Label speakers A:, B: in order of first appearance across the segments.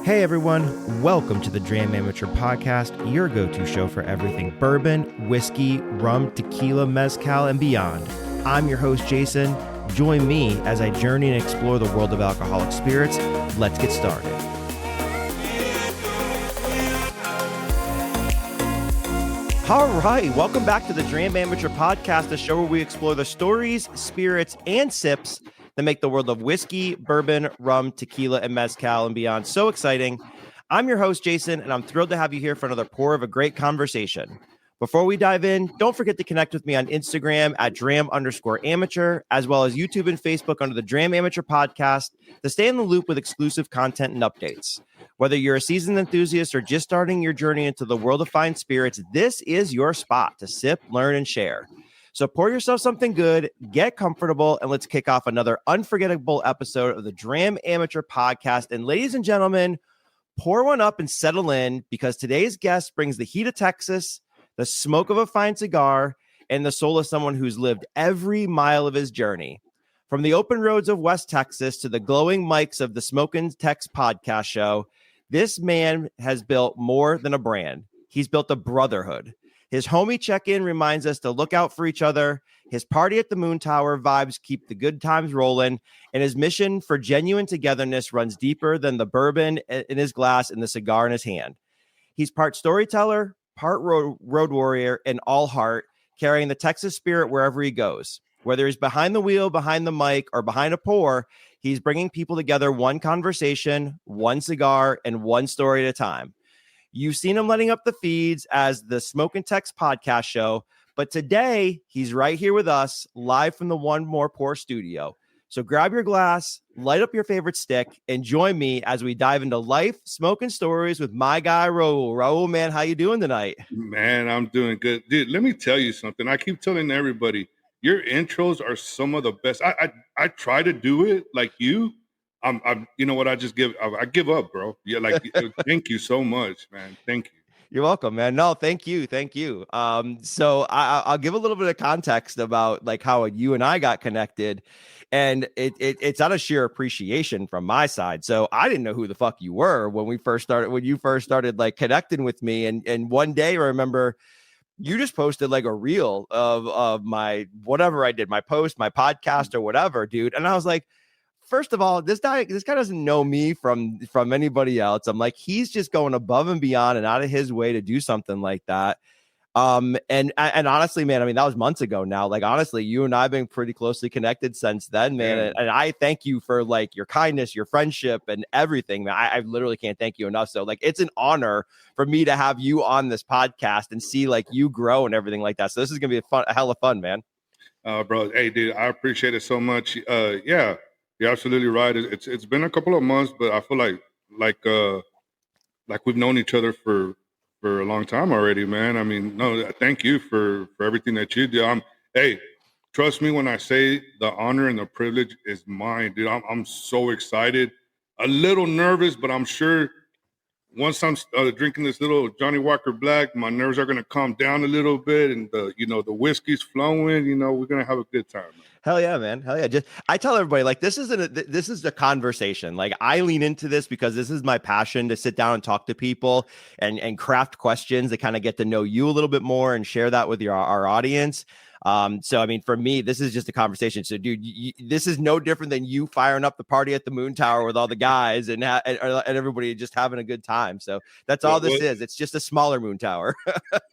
A: Hey everyone, welcome to the Dram Amateur Podcast, your go-to show for everything bourbon, whiskey, rum, tequila, mezcal, and beyond. I'm your host, Jason. Join me as I journey and explore the world of alcoholic spirits. Let's get started. All right, welcome back to the Dram Amateur Podcast, a show where we explore the stories, spirits, and sips that make the world of whiskey, bourbon, rum, tequila, and mezcal and beyond so exciting. I'm your host, Jason, and I'm thrilled to have you here for another pour of a great conversation. Before we dive in, don't forget to connect with me on Instagram at Dram_amateur, as well as YouTube and Facebook under the Dram Amateur Podcast to stay in the loop with exclusive content and updates. Whether you're a seasoned enthusiast or just starting your journey into the world of fine spirits, this is your spot to sip, learn, and share. So pour yourself something good, get comfortable, and let's kick off another unforgettable episode of the Dram Amateur Podcast. And ladies and gentlemen, pour one up and settle in, because today's guest brings the heat of Texas, the smoke of a fine cigar, and the soul of someone who's lived every mile of his journey. From the open roads of West Texas to the glowing mics of the Smoken Tex Podcast Show, this man has built more than a brand. He's built a brotherhood. His homie check-in reminds us to look out for each other. His party at the Moon Tower vibes keep the good times rolling. And his mission for genuine togetherness runs deeper than the bourbon in his glass and the cigar in his hand. He's part storyteller, part road warrior, and all heart, carrying the Texas spirit wherever he goes. Whether he's behind the wheel, behind the mic, or behind a pour, he's bringing people together one conversation, one cigar, and one story at a time. You've seen him letting up the feeds as the Smoken Tex Podcast Show, but today he's right here with us, live from the One More Pour studio. So grab your glass, light up your favorite stick, and join me as we dive into life, smoking stories with my guy, Raul. Raul, man, how you doing tonight?
B: Man, I'm doing good. Dude, let me tell you something. I keep telling everybody, your intros are some of the best. I try to do it like you. I'm you know what? I give up, bro. Yeah, like thank you so much, man. Thank you.
A: You're welcome, man. No, thank you. So I'll give a little bit of context about like how you and I got connected, and it's out of sheer appreciation from my side. So I didn't know who the fuck you were when you first started like connecting with me, and one day I remember you just posted like a reel of my whatever I did, my post, my podcast or whatever, dude, and I was like, first of all, this guy doesn't know me from anybody else. I'm like, he's just going above and beyond and out of his way to do something like that. And honestly, man, I mean, that was months ago now. Like, honestly, you and I have been pretty closely connected since then, man.
B: Yeah.
A: And I thank you for like your kindness, your friendship, and everything, man. I literally can't thank you enough. So like, it's an honor for me to have you on this podcast and see like you grow and everything like that. So this is going to be a hell of fun, man.
B: Bro, hey, dude, I appreciate it so much. Yeah. You're absolutely right. It's been a couple of months, but I feel like we've known each other for a long time already, man. I mean, no, thank you for everything that you do. Hey, trust me when I say the honor and the privilege is mine, dude. I'm so excited, a little nervous, but I'm sure once I'm drinking this little Johnny Walker Black, my nerves are gonna calm down a little bit, and the whiskey's flowing. We're gonna have a good time, man.
A: Hell yeah, man. Hell yeah. I tell everybody, like, this is the conversation. Like, I lean into this because this is my passion, to sit down and talk to people and craft questions that kind of get to know you a little bit more and share that with our audience. So, I mean, for me, this is just a conversation. So, dude, this is no different than you firing up the party at the Moon Tower with all the guys and everybody just having a good time. So that's all this is. It's just a smaller Moon Tower.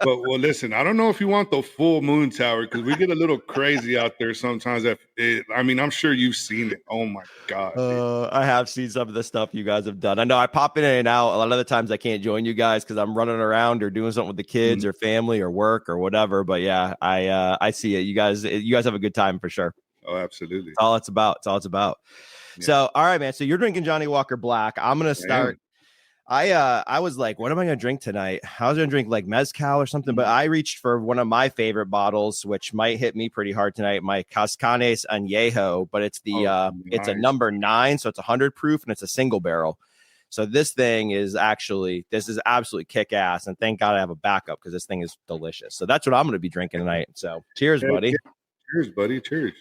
B: Well, listen, I don't know if you want the full Moon Tower, because we get a little crazy out there sometimes. I mean, I'm sure you've seen it. Oh my God.
A: I have seen some of the stuff you guys have done. I know I pop in and out. A lot of the times I can't join you guys because I'm running around or doing something with the kids or family or work or whatever. But yeah, I see it. You guys have a good time for sure.
B: Oh, absolutely.
A: It's all it's about. Yeah. So, all right, man. So you're drinking Johnny Walker Black. I'm going to start. I was like, what am I going to drink tonight? I was going to drink like mezcal or something, but I reached for one of my favorite bottles, which might hit me pretty hard tonight. My Cascanes Añejo, but it's it's a number 9. So it's 100 proof and it's a single barrel. So this is absolutely kick ass. And thank God I have a backup because this thing is delicious. So that's what I'm going to be drinking tonight. So cheers, buddy.
B: Cheers, buddy. Cheers.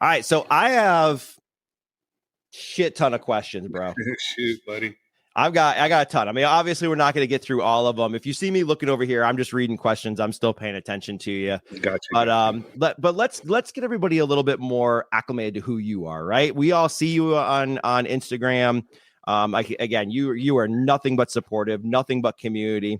A: All right. So I have shit ton of questions, bro.
B: Shoot, buddy.
A: I got a ton. I mean, obviously, we're not going to get through all of them. If you see me looking over here, I'm just reading questions. I'm still paying attention to you.
B: Gotcha.
A: But let's get everybody a little bit more acclimated to who you are. Right? We all see you on Instagram. Again, you are nothing but supportive, nothing but community.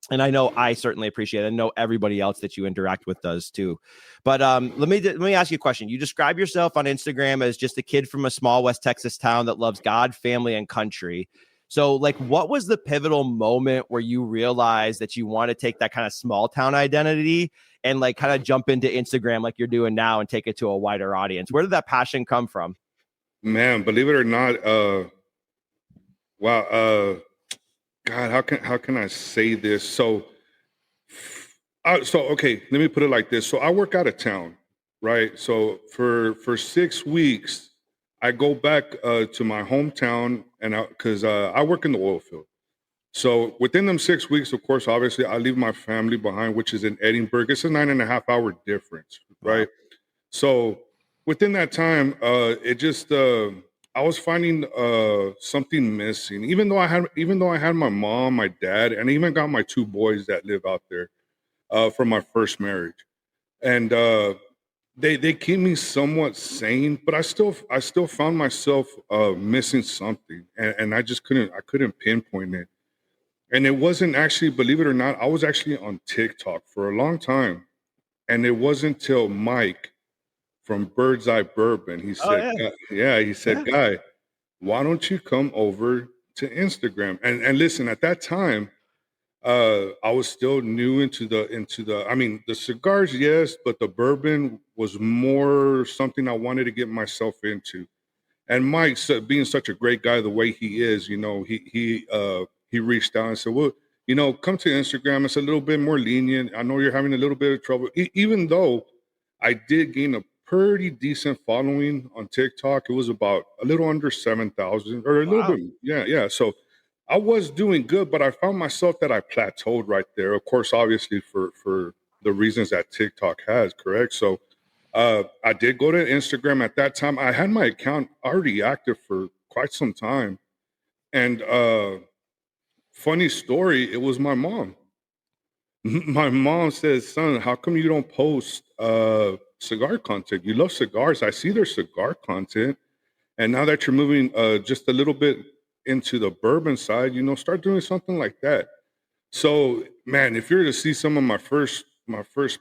A: And I know I certainly appreciate it. I know everybody else that you interact with does too. But let me ask you a question. You describe yourself on Instagram as just a kid from a small West Texas town that loves God, family, and country. So, like, what was the pivotal moment where you realized that you want to take that kind of small town identity and like kind of jump into Instagram like you're doing now and take it to a wider audience? Where did that passion come from?
B: Man, believe it or not, wow, God, how can I say this? So okay, let me put it like this. So I work out of town, right? So for 6 weeks, I go back to my hometown, and because I work in the oil field. So within them 6 weeks, of course, obviously, I leave my family behind, which is in Edinburgh. It's a 9.5 hour difference, right?
A: Wow.
B: So within that time, it just I was finding something missing. Even though I had my mom, my dad, and I even got my two boys that live out there from my first marriage, and they keep me somewhat sane, but I still found myself missing something, and I couldn't pinpoint it. And it wasn't actually, believe it or not, I was actually on TikTok for a long time, and it wasn't till Mike from Bird's Eye Bourbon. He
A: Oh
B: said,
A: yeah.
B: he said, Guy, why don't you come over to Instagram? And listen, at that time, I was still new into the I mean, the cigars, yes, but the bourbon was more something I wanted to get myself into. And Mike, being such a great guy, the way he is, he reached out and said, "Well, come to Instagram. It's a little bit more lenient. I know you're having a little bit of trouble, even though I did gain a pretty decent following on TikTok. It was about a little under 7,000, or a little
A: Wow.
B: bit, yeah. So I was doing good, but I found myself that I plateaued right there. Of course, obviously for the reasons that TikTok has, correct? So I did go to Instagram at that time. I had my account already active for quite some time. And funny story, it was my mom. My mom says, son, how come you don't post cigar content? You love cigars. I see there's cigar content. And now that you're moving just a little bit into the bourbon side, start doing something like that. So, man, if you were to see some of my first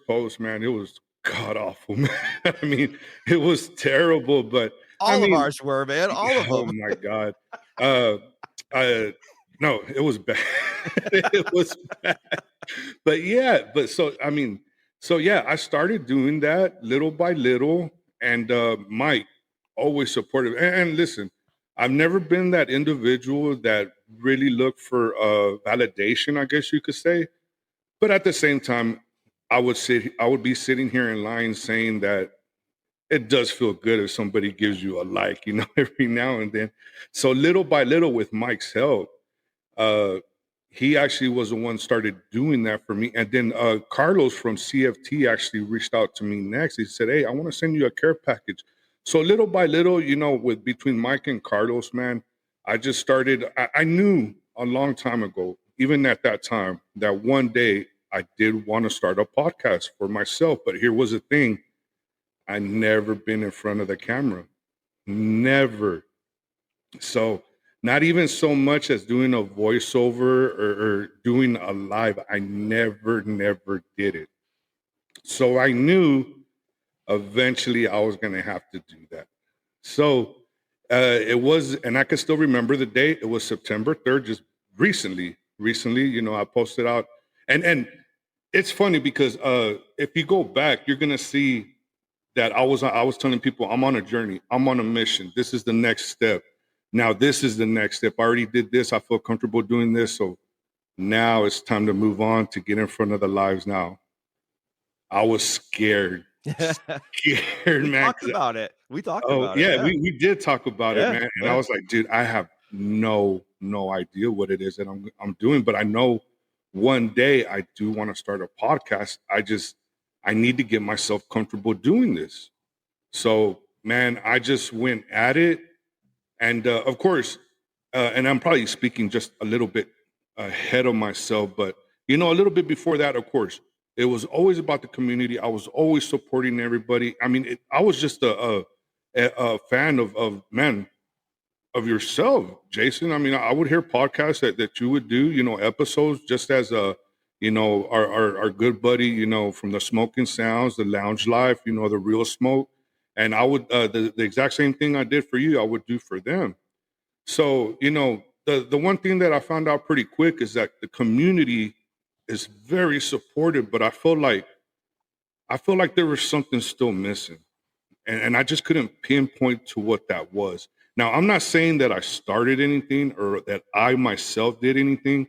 B: posts, man, it was god awful, man. I mean, it was terrible, but I
A: All of
B: mean,
A: ours were, man. All of
B: oh
A: them.
B: my god. Uh I no, it was bad. It was bad. But yeah, so yeah, I started doing that little by little, and Mike always supportive. And listen, I've never been that individual that really looked for validation, I guess you could say. But at the same time, I would be sitting here in line saying that it does feel good if somebody gives you a like, every now and then. So little by little, with Mike's help, uh, he actually was the one started doing that for me. And then Carlos from CFT actually reached out to me next. He said, "Hey, I want to send you a care package." So little by little, with between Mike and Carlos, man, I just started. I knew a long time ago, even at that time, that one day I did want to start a podcast for myself. But here was the thing: I never been in front of the camera, never. So not even so much as doing a voiceover or doing a live. I never did it. So I knew eventually I was going to have to do that. So it was, and I can still remember the date. It was September 3rd, just recently, I posted out. And it's funny because if you go back, you're going to see that I was telling people I'm on a journey. I'm on a mission. This is the next step. Now this is the next step. I already did this. I feel comfortable doing this. So now it's time to move on to get in front of the lives now. I was scared. Scared,
A: We
B: man.
A: talked about it. We talked
B: Oh
A: about it.
B: yeah,
A: Yeah.
B: we did talk about it,
A: Yeah.
B: man. And I
A: Yeah.
B: was like, dude, I have no idea what it is that I'm doing, but I know one day I do want to start a podcast. I need to get myself comfortable doing this. So, man, I just went at it. And of course, and I'm probably speaking just a little bit ahead of myself, but a little bit before that, of course, it was always about the community. I was always supporting everybody. I mean, I was just a fan of man of yourself, Jason. I mean, I would hear podcasts that you would do, episodes just as our good buddy, from the Smoking Sounds, the Lounge Life, the Real Smoke. And I would, the exact same thing I did for you, I would do for them. So, the one thing that I found out pretty quick is that the community is very supportive, but I feel like there was something still missing. And I just couldn't pinpoint to what that was. Now, I'm not saying that I started anything or that I myself did anything.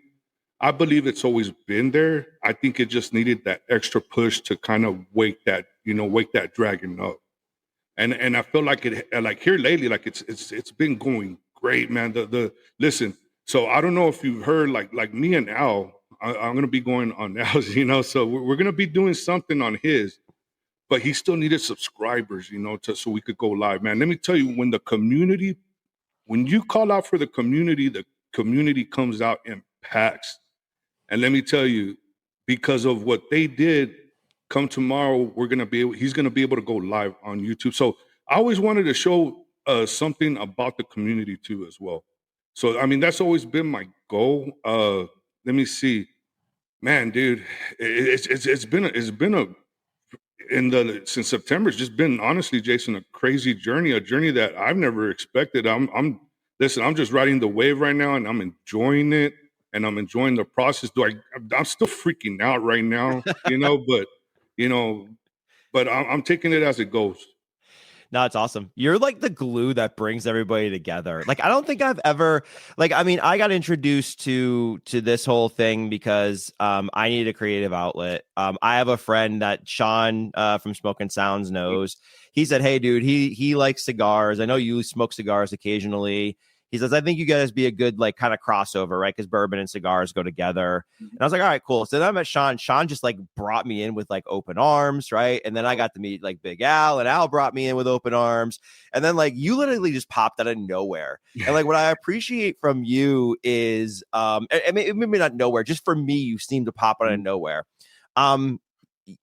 B: I believe it's always been there. I think it just needed that extra push to kind of wake that dragon up. And I feel like like here lately, like it's been going great, man. The listen. So I don't know if you've heard, like me and Al, I'm gonna be going on Al's, so we're gonna be doing something on his, but he still needed subscribers, so we could go live, man. Let me tell you, when you call out for the community comes out in packs. And let me tell you, because of what they did, come tomorrow, he's gonna be able to go live on YouTube. So I always wanted to show something about the community too, as well. So I mean, that's always been my goal. Let me see, man, dude, it's been a since September. It's just been, honestly, Jason, a crazy journey, a journey that I've never expected. Listen, I'm just riding the wave right now, and I'm enjoying it, and I'm enjoying the process. I'm still freaking out right now, you know, but I'm taking it as it goes.
A: No, it's awesome. You're like the glue that brings everybody together. Like, I don't think I've ever, like, I mean, I got introduced to this whole thing because I needed a creative outlet. I have a friend that Sean from Smoking Sounds knows. He said, "Hey, dude, he likes cigars. I know you smoke cigars occasionally." He says, "I think you guys be a good, like, kind of crossover, right? Because bourbon and cigars go together." And I was like, "All right, cool." So then I met Sean. Sean just like brought me in with like open arms, right? And then I got to meet like Big Al, and Al brought me in with open arms. And then like you literally just popped out of nowhere. And like what I appreciate from you is, and maybe not nowhere, just for me, you seem to pop out of nowhere.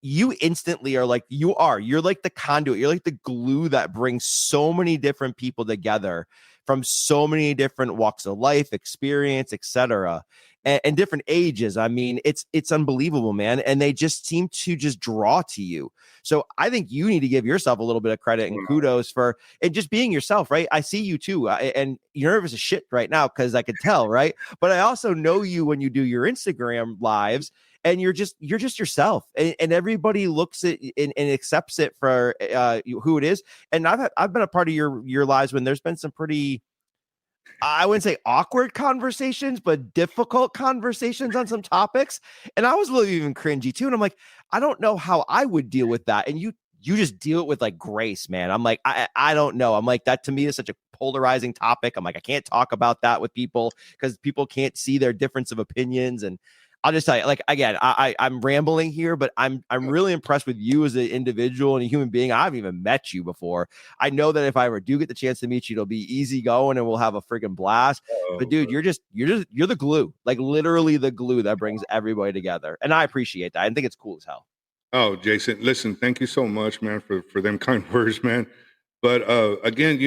A: You instantly are like, you're like the conduit, you're like the glue that brings so many different people together from so many different walks of life, experience, etc., and different ages. I mean, it's unbelievable, man. And they just seem to just draw to you. So I think you need to give yourself a little bit of credit and kudos for it, just being yourself, right? I see you too, and you're nervous as shit right now because I could tell, right? But I also know you when you do your Instagram lives, and you're just yourself, and everybody looks at and accepts it for who it is. And I've been a part of your lives when there's been some pretty, I wouldn't say awkward conversations, but difficult conversations on some topics. And I was a little even cringy too. And I'm like, I don't know how I would deal with that. And you just deal it with like grace, man. I'm like, I don't know. I'm like, that to me is such a polarizing topic. I'm like, I can't talk about that with people because people can't see their difference of opinions. And I'll just tell you, like, again, I'm rambling here, but I'm really impressed with you as an individual and a human being. I haven't even met you before. I know that if I ever do get the chance to meet you, it'll be easy going and we'll have a friggin' blast. But dude, you're the glue, like literally the glue that brings everybody together. And I appreciate that. I think it's cool as hell.
B: Oh, Jason, listen, thank you so much, man, for them kind words, man. But again,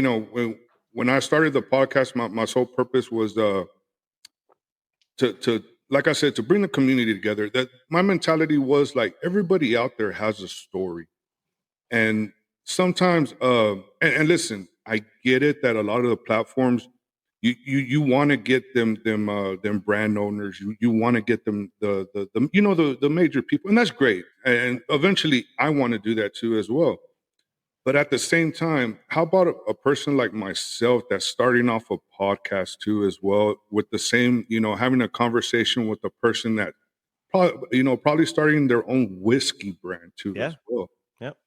B: when I started the podcast, my sole purpose was to like I said, to bring the community together. That my mentality was like, everybody out there has a story, and sometimes and listen, I get it that a lot of the platforms, you want to get them brand owners, you want to get them the major people, and that's great, and eventually I want to do that too as well. But at the same time, how about a person like myself that's starting off a podcast too as well, with the same, having a conversation with a person that probably starting their own whiskey brand too
A: Yeah.
B: as well.
A: Yep.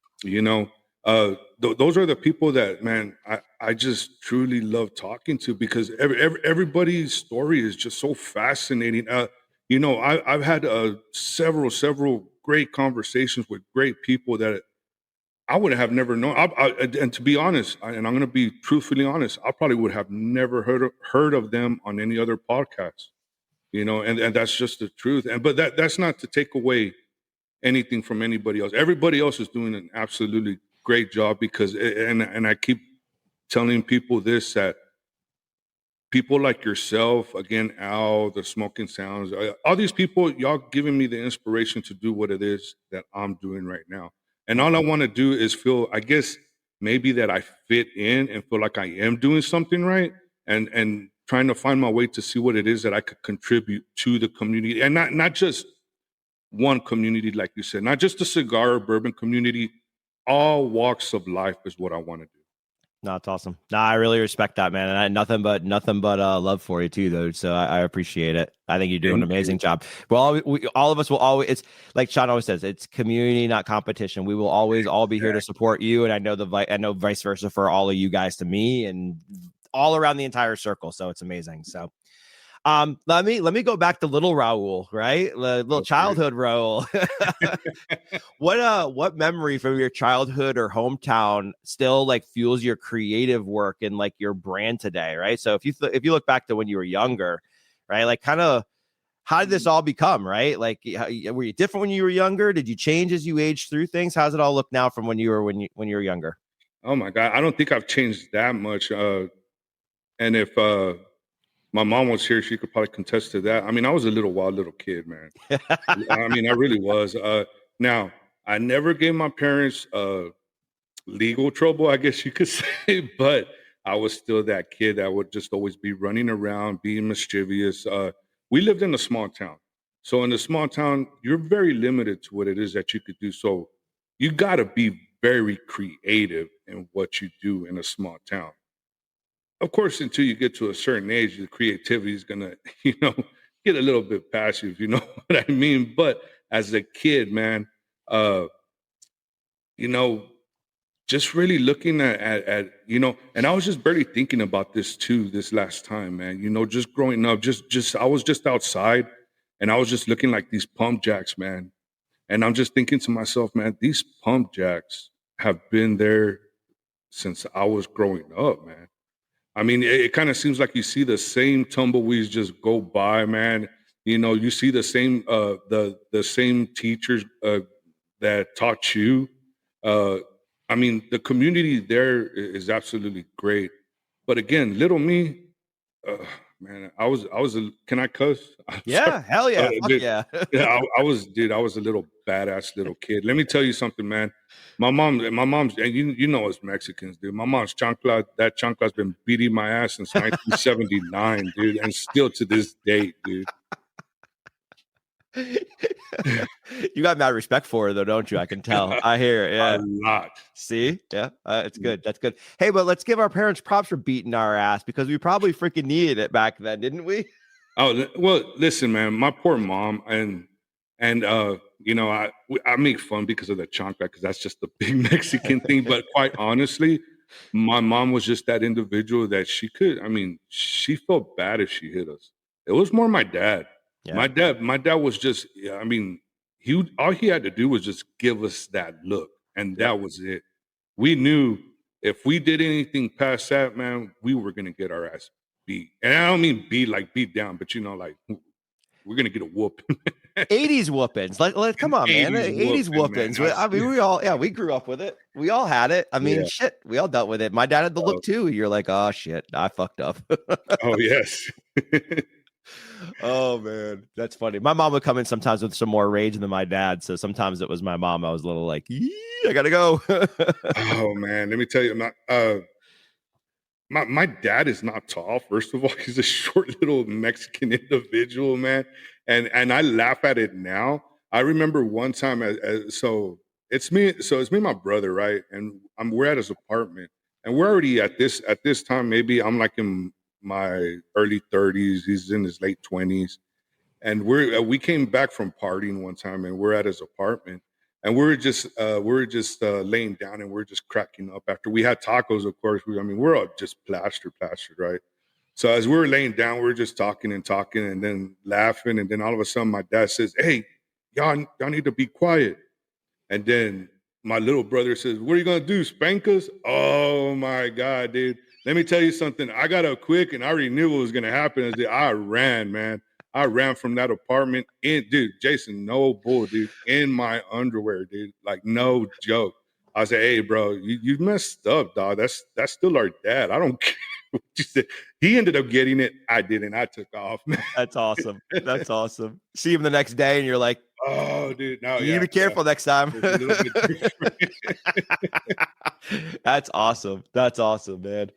B: Those are the people that, man, I just truly love talking to, because everybody's story is just so fascinating. I've had several great conversations with great people that I would have never known. And to be honest, and I'm going to be truthfully honest, I probably would have never heard of them on any other podcast. And that's just the truth. But that's not to take away anything from anybody else. Everybody else is doing an absolutely great job because, and I keep telling people this, that people like yourself, again, Al, the Smoking Sounds, all these people, y'all giving me the inspiration to do what it is that I'm doing right now. And all I want to do is feel, I guess, maybe that I fit in and feel like I am doing something right, and trying to find my way to see what it is that I could contribute to the community, and not just one community, like you said, not just the cigar or bourbon community. All walks of life is what I want to do.
A: No, it's awesome. No, I really respect that, man. And I nothing but love for you too, though. So I appreciate it. I think you're doing an amazing job. Well, all of us will always. It's like Sean always says, it's community, not competition. We will always all be here to support you, and I know vice versa for all of you guys to me, and all around the entire circle. So it's amazing. So. Let me go back to little Raul, right? Little childhood Raul. What memory from your childhood or hometown still like fuels your creative work and like your brand today, right? So if you look back to when you were younger, right? Like kind of how did this all become, right? Like were you different when you were younger? Did you change as you aged through things? How's it all look now from when you were younger?
B: Oh my God, I don't think I've changed that much. And if my mom was here, she could probably contest to that. I mean, I was a wild little kid, man. I mean, I really was. Now, I never gave my parents legal trouble, I guess you could say, but I was still that kid that would just always be running around, being mischievous. We lived in a small town. So in a small town, you're very limited to what it is that you could do. So you got to be very creative in what you do in a small town. Of course, until you get to a certain age, the creativity is gonna, get a little bit passive. You know what I mean? But as a kid, man, uh, you know, just really looking at and I was just barely thinking about this too this last time, man. Just growing up, just I was just outside, and I was just looking like these pump jacks, man. And I'm just thinking to myself, man, these pump jacks have been there since I was growing up, man. I mean, it kind of seems like you see the same tumbleweeds just go by, man. You see the same the same teachers that taught you. Uh, I mean, the community there is absolutely great. But again, little me, man, can I cuss? I'm sorry.
A: Yeah, hell yeah, fuck
B: Dude,
A: yeah.
B: yeah, I was a little badass little kid. Let me tell you something, man. My mom's, and you know us Mexicans, dude. My mom's that chancla's been beating my ass since 1979, dude, and still to this date, dude.
A: You got mad respect for her, though, don't you? I can tell. I hear it. Yeah.
B: A lot.
A: See? Yeah. It's good. That's good. Hey, but let's give our parents props for beating our ass because we probably freaking needed it back then, didn't we?
B: Oh, well, listen, man, my poor mom, and I make fun because of the chancla, because that's just the big Mexican thing. But quite honestly, my mom was just that individual that she felt bad if she hit us. It was more my dad.
A: Yeah.
B: My dad was just, all he had to do was just give us that look, and that was it. We knew if we did anything past that, man, we were gonna get our ass beat. And I don't mean beat like beat down, but like we're gonna get a whoop.
A: 80s whoopings. Like come on, man. 80s whoopings. Man. I mean, we grew up with it. We all had it. I mean, shit, we all dealt with it. My dad had the look too. You're like, oh shit, I fucked up.
B: Oh yes.
A: Oh man, that's funny. My mom would come in sometimes with some more rage than my dad. So sometimes it was my mom. I was a little like, I gotta go.
B: Oh man, let me tell you, my dad is not tall. First of all, he's a short little Mexican individual, man. And I laugh at it now. I remember one time, so it's me and my brother, right? And we're at his apartment, and we're already at this time. Maybe I'm like in my early 30s. He's in his late 20s, and we came back from partying one time, and we're at his apartment, and we were just laying down, and we're just cracking up after we had tacos. Of course, we're all just plastered, right? So as we were laying down, we were just talking and then laughing, and then all of a sudden, my dad says, "Hey, y'all need to be quiet." And then my little brother says, "What are you gonna do? Spank us?" Oh my God, dude. Let me tell you something. I got up quick and I already knew what was gonna happen. I ran, man. I ran from that apartment dude, Jason, no bull, dude, in my underwear, dude. Like, no joke. I said, "Hey, bro, you messed up, dog. That's still our dad. I don't care what you said." He ended up getting it. I didn't. I took off, man.
A: That's awesome. That's awesome. See him the next day, and you're like,
B: Oh, dude. No,
A: you
B: yeah.
A: be careful next time.
B: It's a little bit different.
A: That's awesome. That's awesome, man.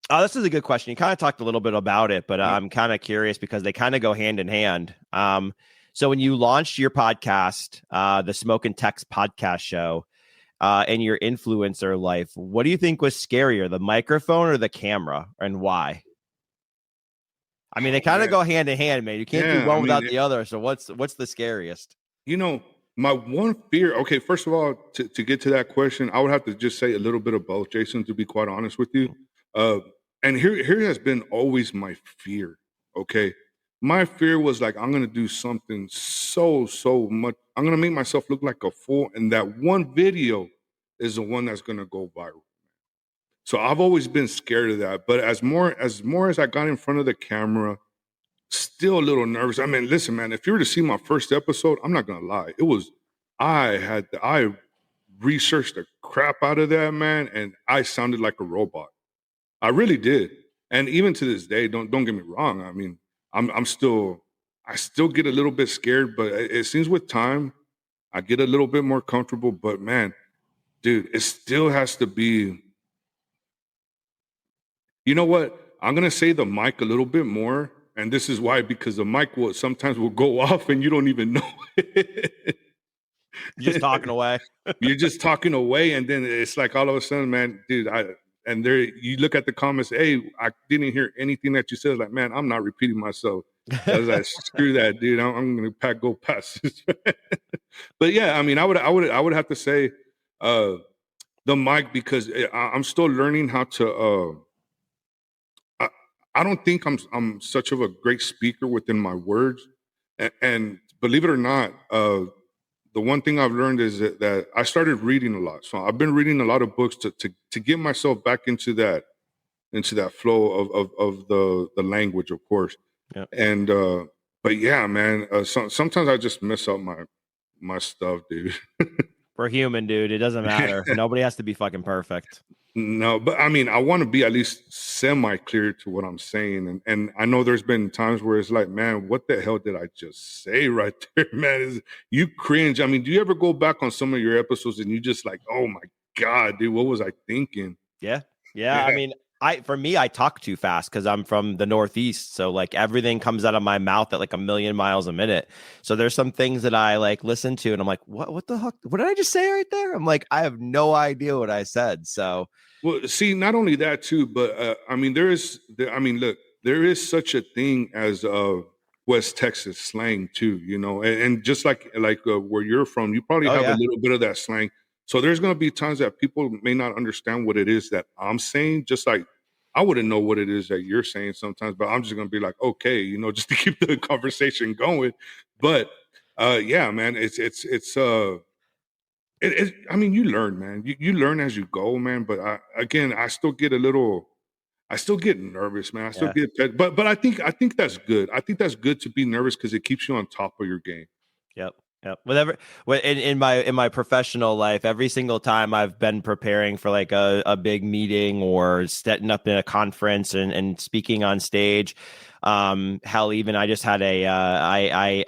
A: This is a good question. You kind of talked a little bit about it, but I'm kind of curious because they kind of go hand in hand. So when you launched your podcast, the Smoken Tex Podcast Show, and your influencer life, what do you think was scarier, the microphone or the camera, and why? I mean, they kind of go hand in hand, man. You can't do one without the other. So what's the scariest?
B: You know, my one fear. Okay, first of all, to get to that question, I would have to just say a little bit of both, Jason. To be quite honest with you, and here has been always my fear. Okay, my fear was like, I'm gonna do something so much. I'm gonna make myself look like a fool, and that one video is the one that's gonna go viral. So I've always been scared of that. But as more as I got in front of the camera, still a little nervous. I mean, listen, man, if you were to see my first episode, I'm not gonna lie. It was I researched the crap out of that, man, and I sounded like a robot. I really did. And even to this day, don't get me wrong. I mean, I still get a little bit scared, but it seems with time I get a little bit more comfortable. But man, dude, it still has to be. You know what? I'm gonna say the mic a little bit more, and this is why, because the mic will sometimes go off and you don't even know it.
A: You're just talking away.
B: You're just talking away, and then it's like all of a sudden, man, dude, you look at the comments, hey, I didn't hear anything that you said. Like, man, I'm not repeating myself. I was like, screw that, dude. I'm gonna go past this. But yeah, I mean, I would have to say the mic, because I'm still learning how to. I don't think I'm such of a great speaker within my words, and believe it or not, the one thing I've learned is that I started reading a lot. So I've been reading a lot of books to get myself back into that flow of the language, of course.
A: Yeah.
B: And but yeah, man, sometimes I just mess up my stuff, dude.
A: We're human, dude. It doesn't matter. Nobody has to be fucking perfect.
B: No, but I mean, I want to be at least semi-clear to what I'm saying. And I know there's been times where it's like, man, what the hell did I just say right there, man? You cringe. I mean, do you ever go back on some of your episodes and you just like, oh my God, dude, what was I thinking?
A: Yeah. I mean, for me, I talk too fast because I'm from the Northeast. So like everything comes out of my mouth at like a million miles a minute. So there's some things that I like listen to and I'm like, what the heck? What did I just say right there? I'm like, I have no idea what I said. So,
B: well, see, not only that too, but I mean, look, there is such a thing as West Texas slang too, you know, and just like where you're from, you probably have a little bit of that slang. So there's going to be times that people may not understand what it is that I'm saying, just like I wouldn't know what it is that you're saying sometimes, but I'm just going to be like, okay, you know, just to keep the conversation going. But yeah, man, I mean, you learn, man. You learn as you go, man. But I still get nervous, man. I still get, but I think that's good. I think that's good to be nervous because it keeps you on top of your game.
A: Yep. In my professional life, every single time I've been preparing for like a big meeting or setting up in a conference and speaking on stage, hell, even I just had I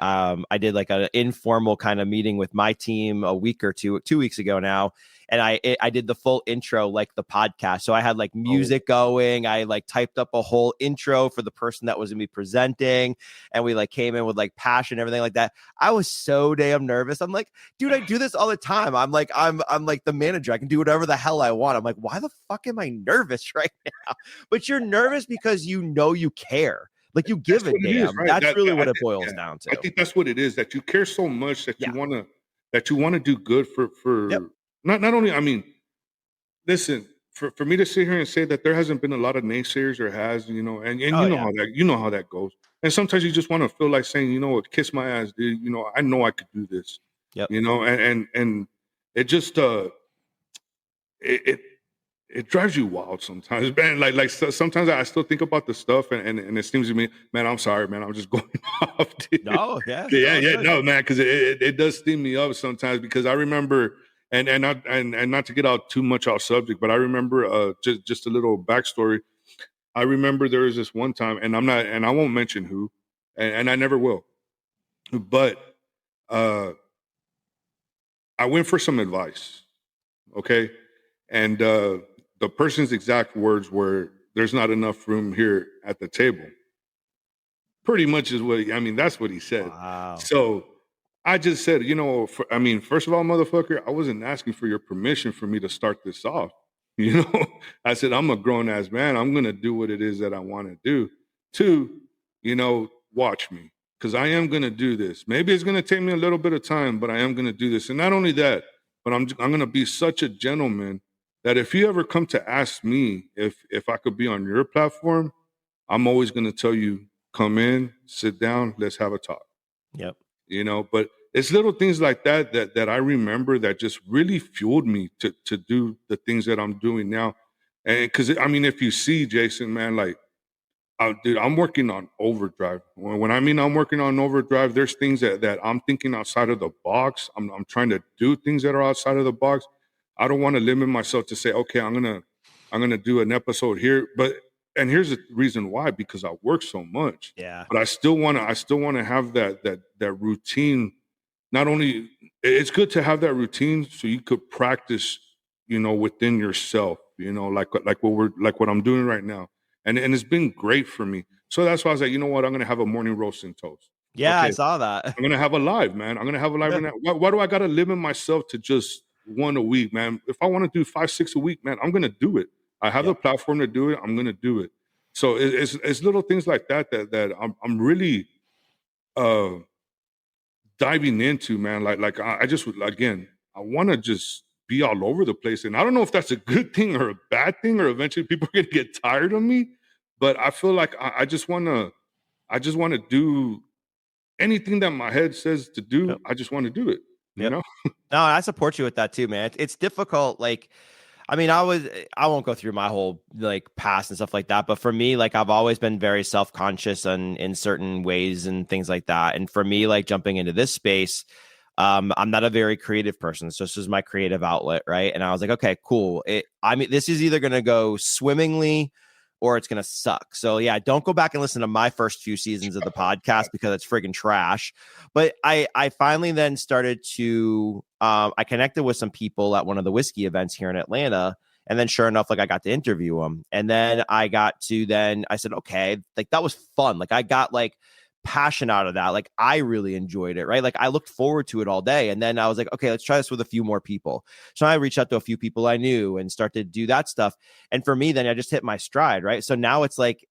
A: did like an informal kind of meeting with my team a week or 2 weeks ago now. And I did the full intro, like the podcast. So I had like music going. I like typed up a whole intro for the person that was going to be presenting. And we like came in with like passion, everything like that. I was so damn nervous. I'm like, dude, I do this all the time. I'm like the manager. I can do whatever the hell I want. I'm like, why the fuck am I nervous right now? But you're nervous because you know you care. Like you give a damn. Right? That's really what it boils down to.
B: I think that's what it is. That you care so much that you want to do good for. Yep. Not only, I mean, listen, for me to sit here and say that there hasn't been a lot of naysayers or has, you know, and you know how that goes. And sometimes you just want to feel like saying, you know what, kiss my ass, dude. You know I could do this.
A: Yep.
B: you know, and it just it it drives you wild sometimes, man. Sometimes I still think about the stuff, and it seems to me, man, I'm sorry, man, I'm just going off, dude.
A: No, yeah,
B: Yeah,
A: no,
B: yeah,
A: good.
B: no, man, because it does steam me up sometimes because I remember, and not to get out too much off subject, but I remember just a little backstory. I remember there was this one time, and I won't mention who, and I never will, but uh, I went for some advice, okay, and the person's exact words were, "There's not enough room here at the table." Pretty much is what I mean. That's what he said.
A: Wow.
B: So I just said, first of all, motherfucker, I wasn't asking for your permission for me to start this off. You know, I said, I'm a grown ass man. I'm going to do what it is that I want to do. Two, watch me because I am going to do this. Maybe it's going to take me a little bit of time, but I am going to do this. And not only that, but I'm going to be such a gentleman that if you ever come to ask me if I could be on your platform, I'm always going to tell you, come in, sit down, let's have a talk.
A: Yep.
B: But it's little things like that I remember that just really fueled me to do the things that I'm doing now. And because if you see, Jason, man, like, dude, I'm working on overdrive. When I mean I'm working on overdrive, there's things that I'm thinking outside of the box. I'm trying to do things that are outside of the box. I don't want to limit myself to say, okay, I'm gonna do an episode here, and here's the reason why, because I work so much.
A: Yeah.
B: But I still want to have that routine. Not only it's good to have that routine so you could practice, within yourself, like what I'm doing right now. And it's been great for me. So that's why I was like, you know what, I'm gonna have a morning roast and toast.
A: Yeah,
B: Okay.
A: I saw that.
B: I'm gonna have a live, man. I'm gonna have a live right now. Why do I gotta limit myself to just one a week, man? If I want to do 5, 6 a week, man, I'm gonna do it. I have the platform to do it. I'm gonna do it. So it's little things like that I'm really diving into, man. Like I just would, again, I want to just be all over the place, and I don't know if that's a good thing or a bad thing, or eventually people are gonna get tired of me. But I feel like I just want to do anything that my head says to do.
A: Yep.
B: I just want to do it. You know?
A: No, I support you with that too, man. It's difficult. Like, I mean, I won't go through my whole like past and stuff like that. But for me, like I've always been very self-conscious in certain ways and things like that. And for me, like jumping into this space, I'm not a very creative person. So this is my creative outlet. Right. And I was like, okay, cool. This is either going to go swimmingly or it's going to suck. So yeah, don't go back and listen to my first few seasons of the podcast because it's friggin' trash. But I finally then started to, I connected with some people at one of the whiskey events here in Atlanta. And then sure enough, like I got to interview them. And then I said, okay, like that was fun. Like I got like passion out of that. Like I really enjoyed it, right? Like I looked forward to it all day. And then I was like, okay, let's try this with a few more people. So I reached out to a few people I knew and started to do that stuff. And for me, then I just hit my stride, right? So now it's like,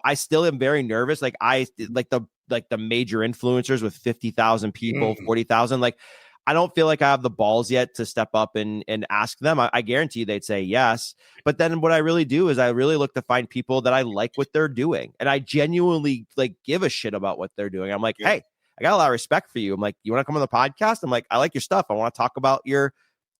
A: I still am very nervous. Like the major influencers with 50,000 people, 40,000, like I don't feel like I have the balls yet to step up and ask them. I guarantee they'd say yes. But then what I really do is I really look to find people that I like what they're doing. And I genuinely like give a shit about what they're doing. I'm like, hey, I got a lot of respect for you. I'm like, you want to come on the podcast? I'm like, I like your stuff. I want to talk about your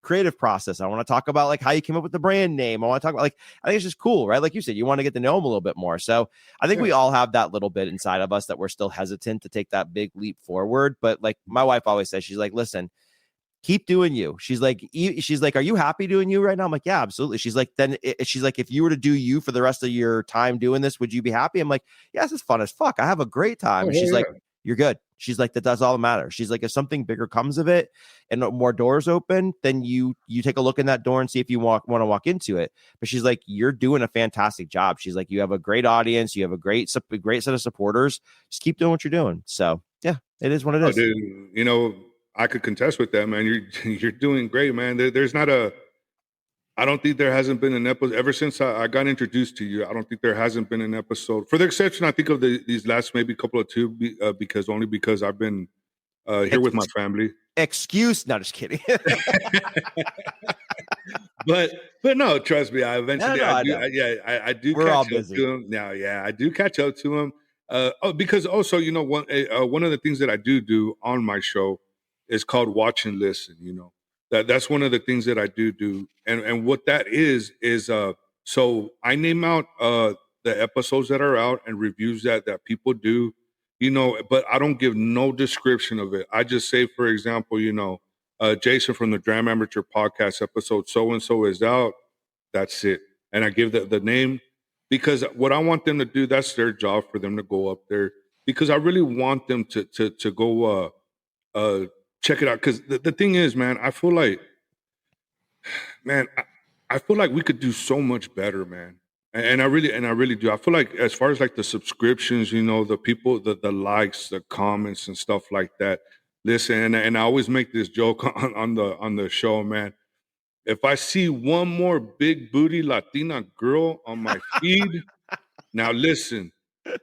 A: creative process. I want to talk about like how you came up with the brand name. I want to talk about like, I think it's just cool, right? Like you said, you want to get to know them a little bit more. So I think we all have that little bit inside of us that we're still hesitant to take that big leap forward. But like my wife always says, she's like, listen, keep doing you. She's like, are you happy doing you right now? I'm like, yeah, absolutely. She's like, she's like, if you were to do you for the rest of your time doing this, would you be happy? I'm like, yes, it's fun as fuck. I have a great time. And she's like, you're good. She's like, that's all that matters. She's like, if something bigger comes of it and more doors open, then you take a look in that door and see if you want to walk into it. But she's like, you're doing a fantastic job. She's like, you have a great audience. You have a great set of supporters. Just keep doing what you're doing. So yeah, it is what it is.
B: Dude, I could contest with that, man. You're doing great, man. I don't think there hasn't been an episode ever since I got introduced to you. I don't think there hasn't been an episode, for the exception, I think, of these last maybe couple of two, because I've been here with my family.
A: Excuse? No, just kidding.
B: but no, trust me. I eventually, I do.
A: We're
B: catch
A: all
B: up
A: busy.
B: to him now. Yeah, I do catch up to him. Because also, one of the things that I do on my show It's called Watch and Listen. You know, that's one of the things that I do. And what that is so I name out the episodes that are out and reviews that people do, you know, but I don't give no description of it. I just say, for example, you know, Jason from the Dram Amateur Podcast episode so and so is out. That's it. And I give the name, because what I want them to do, that's their job, for them to go up there, because I really want them to go check it out. Because the thing is, man, I feel like, man, I feel like we could do so much better, man. And I really do. I feel like, as far as like the subscriptions, you know, the people, the likes, the comments and stuff like that. Listen, and I always make this joke on the show, man. If I see one more big booty Latina girl on my feed, now listen,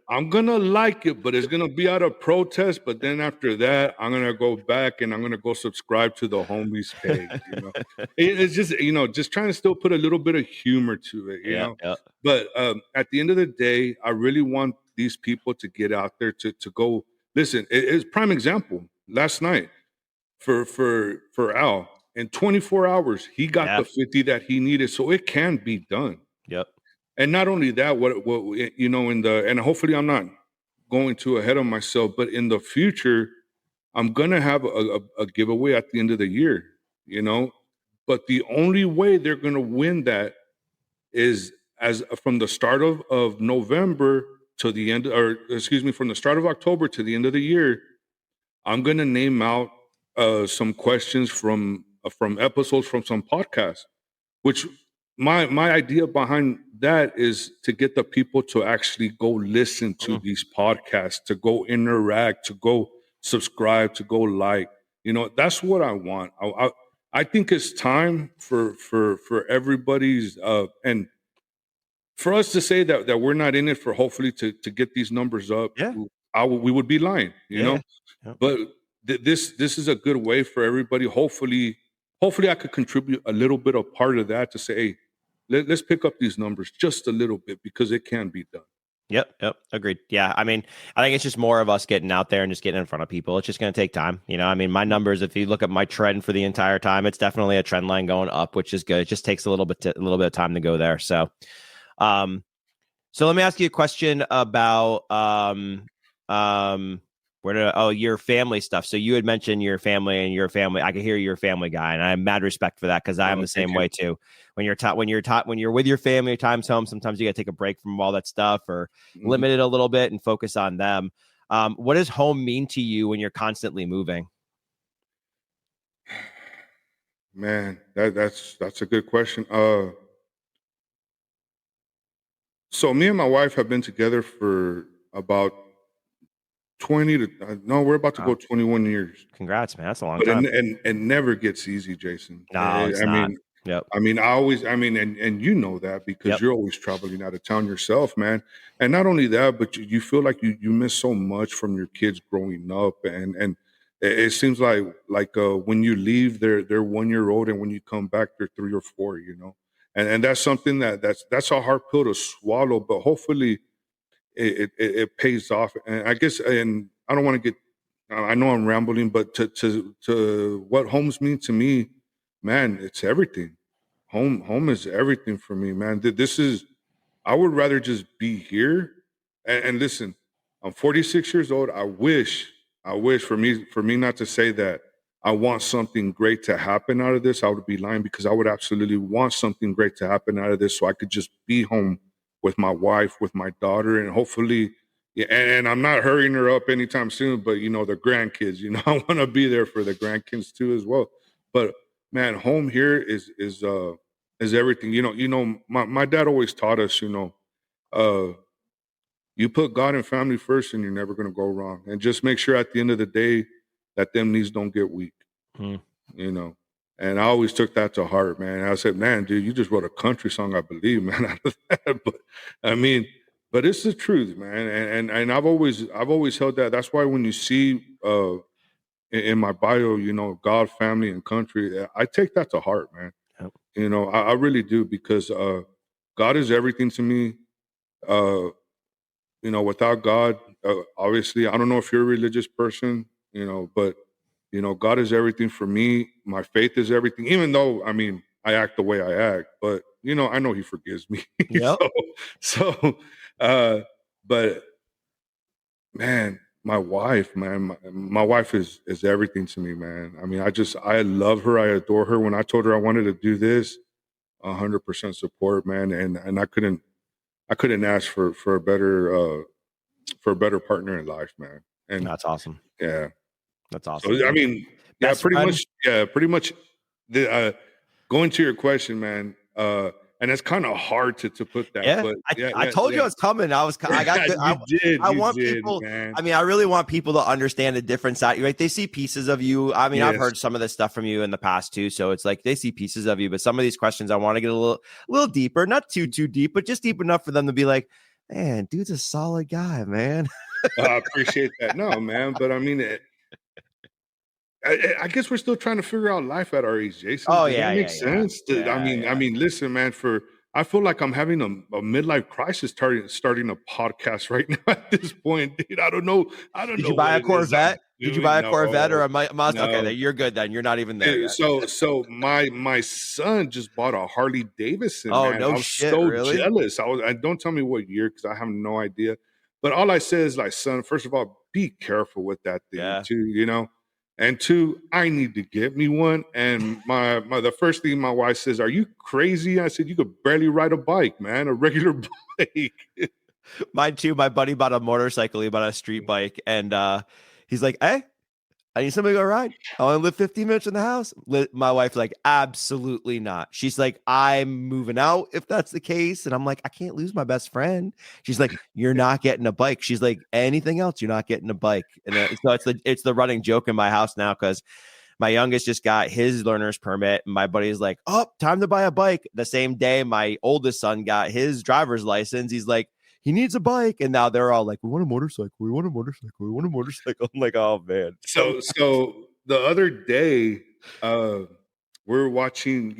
B: I'm gonna like it, but it's gonna be out of protest. But then after that, I'm gonna go back and I'm gonna go subscribe to the homies page. You know, it's just, you know, just trying to still put a little bit of humor to it. You know, but at the end of the day, I really want these people to get out there to go listen. It's prime example. Last night for Al, in 24 hours, he got the 50 that he needed, so it can be done.
A: Yep.
B: And not only that, what you know, and hopefully I'm not going too ahead of myself, but in the future, I'm gonna have a giveaway at the end of the year, you know. But the only way they're gonna win that is as from the start of November to the end, or excuse me, from the start of October to the end of the year. I'm gonna name out some questions from episodes from some podcasts, which my idea behind that is to get the people to actually go listen to these podcasts, to go interact, to go subscribe, to go like. You know, that's what I want. I think it's time for everybody's and for us to say that we're not in it for hopefully to get these numbers up.
A: Yeah.
B: We would be lying, you know. Yep. But this is a good way for everybody. Hopefully I could contribute a little bit of part of that to say, hey, let's pick up these numbers just a little bit, because it can be done.
A: Yep. Agreed. Yeah. I mean, I think it's just more of us getting out there and just getting in front of people. It's just going to take time. You know, I mean, my numbers, if you look at my trend for the entire time, it's definitely a trend line going up, which is good. It just takes a little bit of time to go there. So let me ask you a question about your family stuff. So you had mentioned your family and your family. I can hear you're a family guy, and I have mad respect for that, because I am the same way too. When you're with your family, your time's home, sometimes you got to take a break from all that stuff, or limit it a little bit and focus on them. What does home mean to you when you're constantly moving?
B: Man, that's a good question. So me and my wife have been together for about we're about to go 21 years.
A: Congrats, man. That's a long time.
B: And it never gets easy, Jason.
A: No, it's not. Yep.
B: I mean, and you know that, because you're always traveling out of town yourself, man. And not only that, but you feel like you miss so much from your kids growing up. And it seems like when you leave, they're 1 year old, and when you come back, they're 3 or 4, you know. And that's something that's a hard pill to swallow, but hopefully it pays off. And I guess, and I don't want to get, I know I'm rambling, but to what homes mean to me, man, it's everything. Home is everything for me, man. I would rather just be here. And listen, I'm 46 years old. I wish for me not to say that I want something great to happen out of this. I would be lying, because I would absolutely want something great to happen out of this, so I could just be home with my wife, with my daughter, and hopefully, and I'm not hurrying her up anytime soon, but you know, the grandkids, you know, I want to be there for the grandkids too as well. But man, home here is everything. You know, my dad always taught us, you know, you put God and family first, and you're never going to go wrong. And just make sure at the end of the day that them knees don't get weak, you know. And I always took that to heart, man. I said, man, dude, you just wrote a country song, I believe, man, out of that. But I mean, but it's the truth, man. And I've always held that. That's why when you see in my bio, you know, God, family, and country, I take that to heart, man. Yep. You know, I really do, because God is everything to me. You know, without God, obviously, I don't know if you're a religious person, you know, but You know, God is everything for me. My faith is everything, even though, I mean, I act the way I act, but you know, I know he forgives me.
A: Yep.
B: So, but man, my wife, man, my wife is everything to me, man. I mean, I love her. I adore her. When I told her I wanted to do this, 100% support, man. And I couldn't ask for a better partner in life, man. And
A: That's awesome.
B: yeah,
A: That's awesome.
B: so I mean, yeah,
A: Best friend?
B: pretty much. The going to your question, man. And it's kind of hard to put that,
A: Yeah,
B: but
A: I told you I was coming. I got good. I
B: You
A: want
B: did,
A: people.
B: man.
A: I mean, I really want people to understand the different side. Right? They see pieces of you. I mean, I've
B: Yes.
A: heard some of this stuff from you in the past too. So it's like they see pieces of you, but some of these questions I want to get a little deeper, not too deep, but just deep enough for them to be like, man, dude's a solid guy, man.
B: I appreciate that. No, man, but I mean, I guess we're still trying to figure out life at our age, Jason.
A: Oh
B: Does
A: yeah,
B: that make
A: yeah.
B: sense? I mean, listen, man. I feel like I'm having a midlife crisis starting a podcast right now at this point, dude. I don't know.
A: Did you
B: What
A: buy a
B: it is I'm
A: Corvette? Did you
B: doing.
A: buy a Corvette or
B: No,
A: a Mazda? Okay,
B: no.
A: then you're good. Then you're not even there
B: Dude,
A: yet.
B: so my son just bought a Harley Davidson,
A: Oh
B: man.
A: no
B: I was
A: shit,
B: so
A: really?
B: jealous. I don't tell me what year because I have no idea. But all I say is like, son, first of all, be careful with that thing
A: Yeah.
B: too, you know. And two, I need to get me one. And my the first thing my wife says, "Are you crazy?" I said, "You could barely ride a bike, man, a regular bike."
A: Mine too. My buddy bought a motorcycle. He bought a street bike, and he's like, "Hey, I need somebody to go ride. I only live 15 minutes from the house." My wife's like, "Absolutely not." She's like, "I'm moving out if that's the case." And I'm like, "I can't lose my best friend." She's like, "You're not getting a bike." She's like, "Anything else, you're not getting a bike." And so it's the running joke in my house now because my youngest just got his learner's permit, and my buddy's like, "Oh, time to buy a bike." The same day, my oldest son got his driver's license. He's like, he needs a bike, and now they're all like, "We want a motorcycle. We want a motorcycle. We want a motorcycle." I'm like, "Oh man."
B: So the other day, we're watching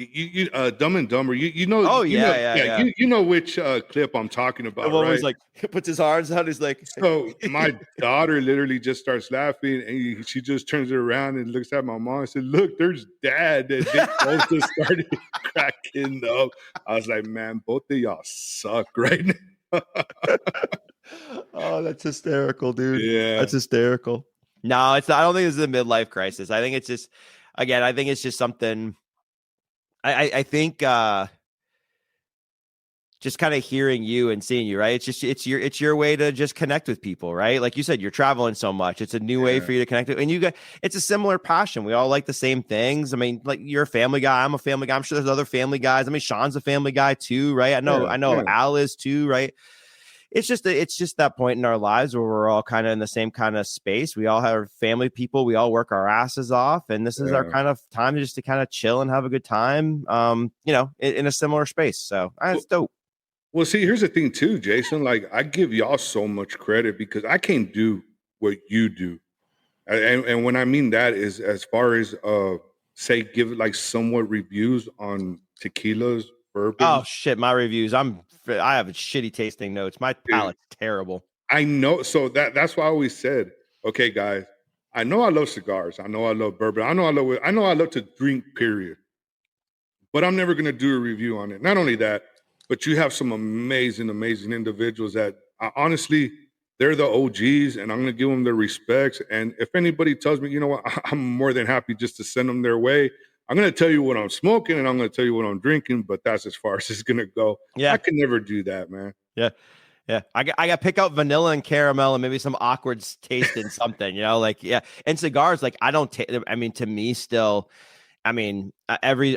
B: Dumb and Dumber.
A: Oh
B: you know,
A: yeah.
B: you know which clip I'm talking
A: The
B: about,
A: one where
B: right?
A: he's like puts his arms out. He's like,
B: So my daughter literally just starts laughing, and she just turns it around and looks at my mom and said, "Look, there's Dad." And they both just started cracking up. I was like, "Man, both of y'all suck right now."
A: "Oh, that's hysterical, dude.
B: Yeah.
A: That's hysterical." No, it's not. I don't think it's a midlife crisis. I think it's just, again, I think it's just something. I think just kind of hearing you and seeing you, right? It's your way to just connect with people, right? Like you said, you're traveling so much. It's a new way for you to connect with, and it's a similar passion. We all like the same things. I mean, like you're a family guy. I'm a family guy. I'm sure there's other family guys. I mean, Sean's a family guy too, right? I know
B: Yeah.
A: Al is too, right? It's just that point in our lives where we're all kind of in the same kind of space. We all have family people. We all work our asses off, and this is our kind of time just to kind of chill and have a good time. In a similar space. So that's dope.
B: Well, see, here's the thing too, Jason. Like, I give y'all so much credit because I can't do what you do, and when I mean that is as far as say give like somewhat reviews on tequilas, bourbon.
A: Oh shit, my reviews. I have shitty tasting notes. My palate's terrible.
B: I know, so that's why I always said, okay, guys, I know I love cigars, I know I love bourbon, I know I love to drink, period. But I'm never gonna do a review on it. Not only that, but you have some amazing individuals that honestly, they're the OGs, and I'm gonna give them their respects. And if anybody tells me, you know what, I'm more than happy just to send them their way. I'm gonna tell you what I'm smoking, and I'm gonna tell you what I'm drinking, but that's as far as it's gonna go.
A: Yeah,
B: I can never do that, man.
A: Yeah. I got to pick out vanilla and caramel and maybe some awkward taste in something, like, yeah. And cigars, like I don't I mean, to me still, I mean,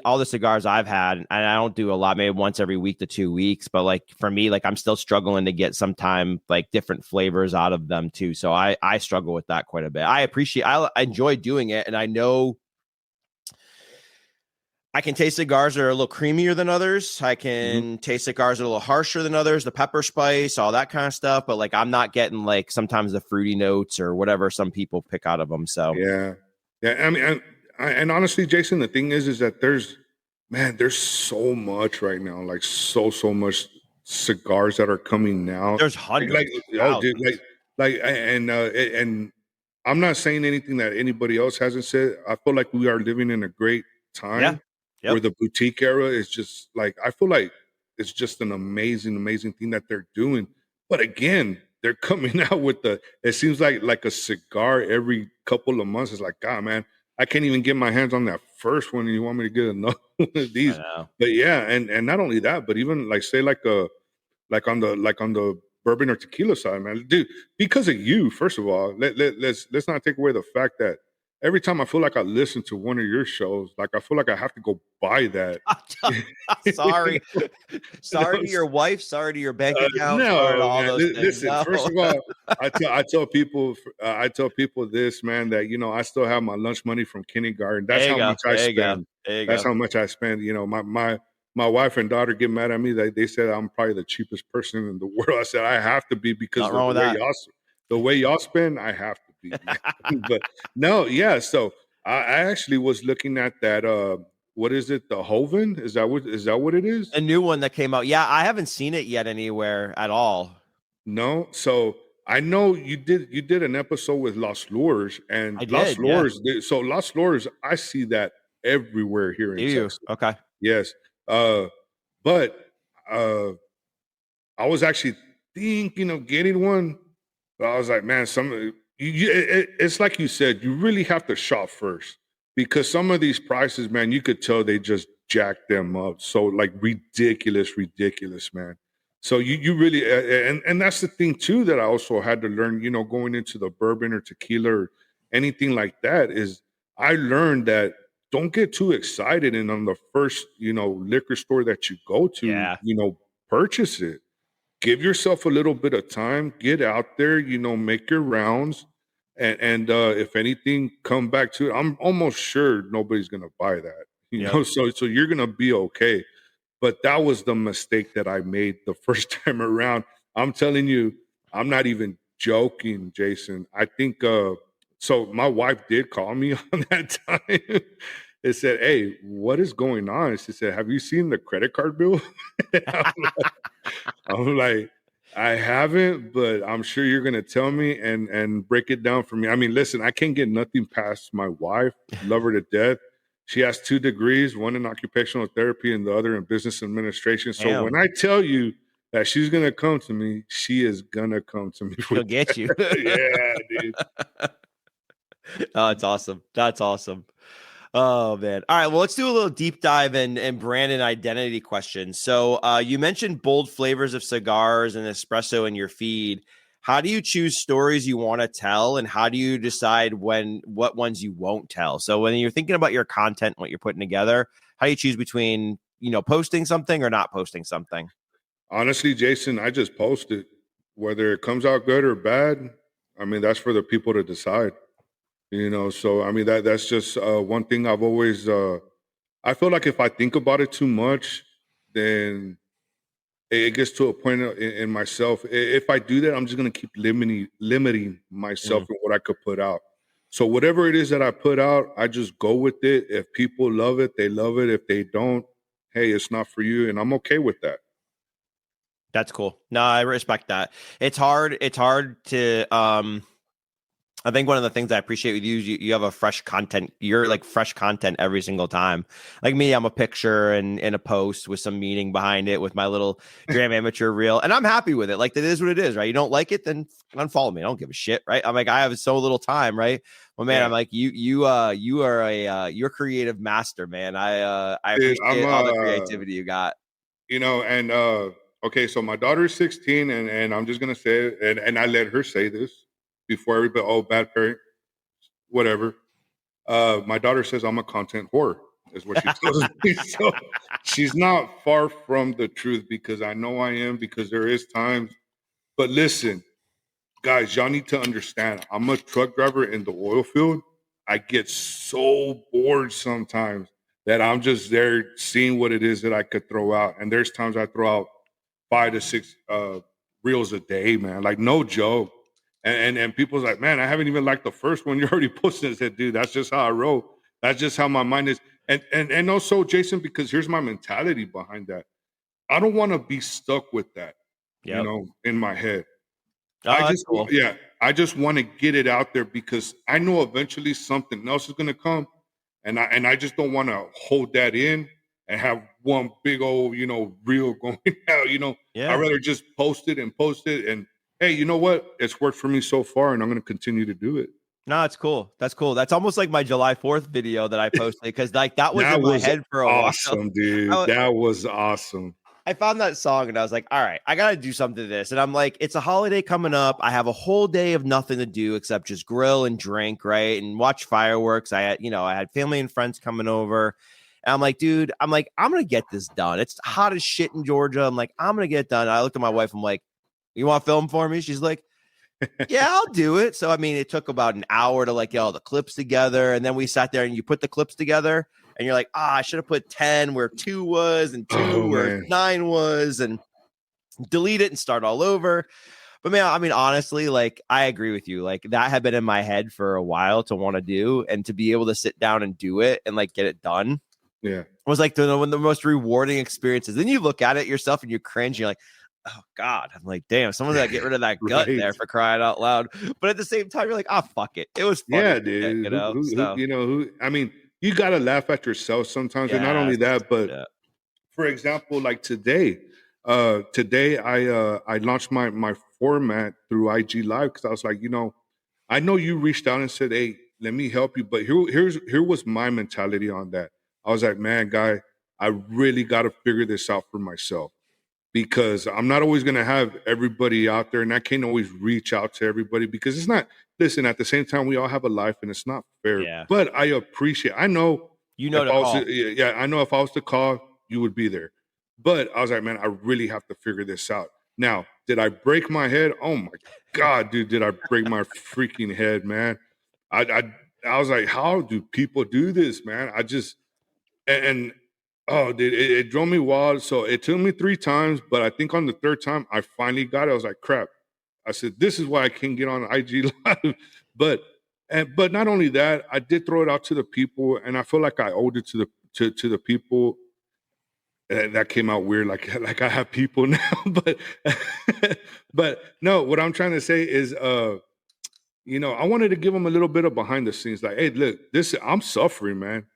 A: all the cigars I've had, and I don't do a lot, maybe once every week to 2 weeks, but like for me, like I'm still struggling to get sometime like different flavors out of them too. So I struggle with that quite a bit. I enjoy doing it, and I know I can taste cigars that are a little creamier than others. I can taste cigars that are a little harsher than others, the pepper spice, all that kind of stuff. But like, I'm not getting like sometimes the fruity notes or whatever some people pick out of them. So
B: yeah. I mean, and honestly, Jason, the thing is that there's so much right now, like so much cigars that are coming out.
A: There's hundreds.
B: Like, oh, dude, and I'm not saying anything that anybody else hasn't said. I feel like we are living in a great
A: Yeah.
B: time where
A: Yep.
B: the boutique era is just like, I feel like it's just an amazing, amazing thing that they're doing. But again, they're coming out with it seems like a cigar every couple of months. It's like, God, man, I can't even get my hands on that first one. And you want me to get another one of
A: I
B: these?
A: know.
B: But yeah, and not only that, but even like say like on the bourbon or tequila side, man, dude, because of you, first of all, let's not take away the fact that every time I feel like I listen to one of your shows, like I feel like I have to go buy that.
A: Sorry. Sorry
B: No,
A: to your wife. Sorry to your bank account. Sorry to
B: no,
A: all
B: man.
A: those things.
B: Listen,
A: No.
B: first of all, I tell people this, man, that I still have my lunch money from kindergarten. That's
A: There you
B: how
A: go.
B: much I
A: There you go.
B: spend.
A: There you
B: That's
A: go.
B: how much I spend. My wife and daughter get mad at me. They said I'm probably the cheapest person in the world. I said I have to be because
A: Nothing
B: of
A: wrong with that.
B: the way y'all spend. I have to be, man. But no, yeah. So I actually was looking at that. What is it? The Hoven? Is that what it is?
A: A new one that came out. Yeah, I haven't seen it yet anywhere at all.
B: No. So I know you did an episode with Los Lures and
A: I did. Yeah.
B: So Los Lures, I see that everywhere here
A: Do
B: in
A: you?
B: Texas.
A: Okay.
B: Yes. But uh I was actually thinking of getting one, but I was like, man, it's like you said, you really have to shop first because some of these prices, man, you could tell they just jacked them up. So like ridiculous, man. So you really and that's the thing too that I also had to learn, going into the bourbon or tequila or anything like that is I learned that don't get too excited and on the first, liquor store that you go to,
A: Yeah.
B: purchase it. Give yourself a little bit of time, get out there, make your rounds. And if anything, come back to it. I'm almost sure nobody's gonna buy that,
A: Yep.
B: so you're gonna be okay. But that was the mistake that I made the first time around. I'm telling you, I'm not even joking, Jason. I think so my wife did call me on that time. It said, "Hey, what is going on?" She said, "Have you seen the credit card bill?" I'm like, I haven't, but I'm sure you're gonna tell me and break it down for me. I mean, listen, I can't get nothing past my wife. Love her to death. She has 2 degrees, one in occupational therapy and the other in business administration. So when
A: Damn.
B: I tell you that she's gonna come to me, she is gonna come to me
A: She'll
B: with
A: get you.
B: yeah, dude.
A: Oh, it's awesome. That's awesome. Oh man. All right. Well, let's do a little deep dive and brand and identity questions. So you mentioned bold flavors of cigars and espresso in your feed. How do you choose stories you want to tell, and how do you decide what ones you won't tell? So when you're thinking about your content, what you're putting together, how do you choose between posting something or not posting something?
B: Honestly, Jason, I just post it. Whether it comes out good or bad, I mean, that's for the people to decide. So I mean that's just one thing I've always I feel like if I think about it too much, then it gets to a point in myself. If I do that, I'm just gonna keep limiting myself
A: Mm,
B: in what I could put out. So whatever it is that I put out, I just go with it. If people love it, they love it. If they don't, hey, it's not for you, and I'm okay with that.
A: that's cool. No, I respect that. It's hard. It's hard to I think one of the things I appreciate with you is you have a fresh content. You're like fresh content every single time. Like me, I'm a picture and a post with some meaning behind it with my little Dram Amateur reel. And I'm happy with it. Like that is what it is, right? You don't like it, then unfollow me. I don't give a shit, right? I'm like, I have so little time, right? Well, man,
B: Yeah,
A: I'm like, you are you're a creative master, man. I
B: dude,
A: appreciate all the creativity you got.
B: and okay, so my daughter's 16, and I'm just gonna say it, and I let her say this before everybody. Oh, bad parent, whatever. My daughter says I'm a content whore, is what she tells me. So she's not far from the truth because I know I am because there is times. But listen, guys, y'all need to understand. I'm a truck driver in the oil field. I get so bored sometimes that I'm just there seeing what it is that I could throw out. And there's times I throw out 5 to 6 reels a day, man. Like no joke. And people's like, man, I haven't even liked the first one. You already posted. I said, dude, that's just how I roll. That's just how my mind is. And also, Jason, because here's my mentality behind that. I don't want to be stuck with that,
A: Yep.
B: in my head.
A: Oh, that's cool.
B: Yeah, I just want to get it out there because I know eventually something else is going to come, and I just don't want to hold that in and have one big old reel going out. I'd rather just post it, and hey, you know what? It's worked for me so far, and I'm going to continue to do it.
A: No, it's cool. That's cool. That's almost like my July 4th video that I posted because like that was in my head for a
B: awesome,
A: while.
B: Dude. That was awesome.
A: I found that song and I was like, all right, I got to do something to this. And I'm like, it's a holiday coming up. I have a whole day of nothing to do except just grill and drink, right? And watch fireworks. I had family and friends coming over. And I'm like, dude, I'm going to get this done. It's hot as shit in Georgia. I'm like, I'm going to get it done. I looked at my wife. I'm like, you want to film for me? She's like, yeah, I'll do it. So, I mean, it took about an hour to like get all the clips together. And then we sat there and you put the clips together and you're like, I should have put 10 where 2 was and 2 where 9 was and delete it and start all over. But man, I mean, honestly, like I agree with you. Like that had been in my head for a while to want to do and to be able to sit down and do it and like get it done.
B: Yeah.
A: Was like one of the most rewarding experiences. Then you look at it yourself and you cringe. You're like, oh God. I'm like, damn, someone's got to get rid of that gut there for crying out loud. But at the same time, you're like, fuck it. It was fun.
B: Yeah, dude. I mean, you got to laugh at yourself sometimes. And not only that, but for example, like today I launched my format through IG Live because I was like, I know you reached out and said, hey, let me help you. But here was my mentality on that. I was like, man, guy, I really got to figure this out for myself. Because I'm not always going to have everybody out there and I can't always reach out to everybody because it's not, listen, at the same time, we all have a life and it's not fair. Yeah. But I appreciate, I know. I know if I was to call, you would be there. But I was like, man, I really have to figure this out. Now, did I break my head? Oh my God, dude, did I break my freaking head, man? I was like, how do people do this, man? Oh, dude, it drove me wild. So it took me 3 times, but I think on the 3rd time, I finally got it. I was like, crap. I said, this is why I can't get on IG Live. But not only that, I did throw it out to the people, and I feel like I owed it to the people. That came out weird, like I have people now. but no, what I'm trying to say is, I wanted to give them a little bit of behind the scenes. Like, hey, look, I'm suffering, man.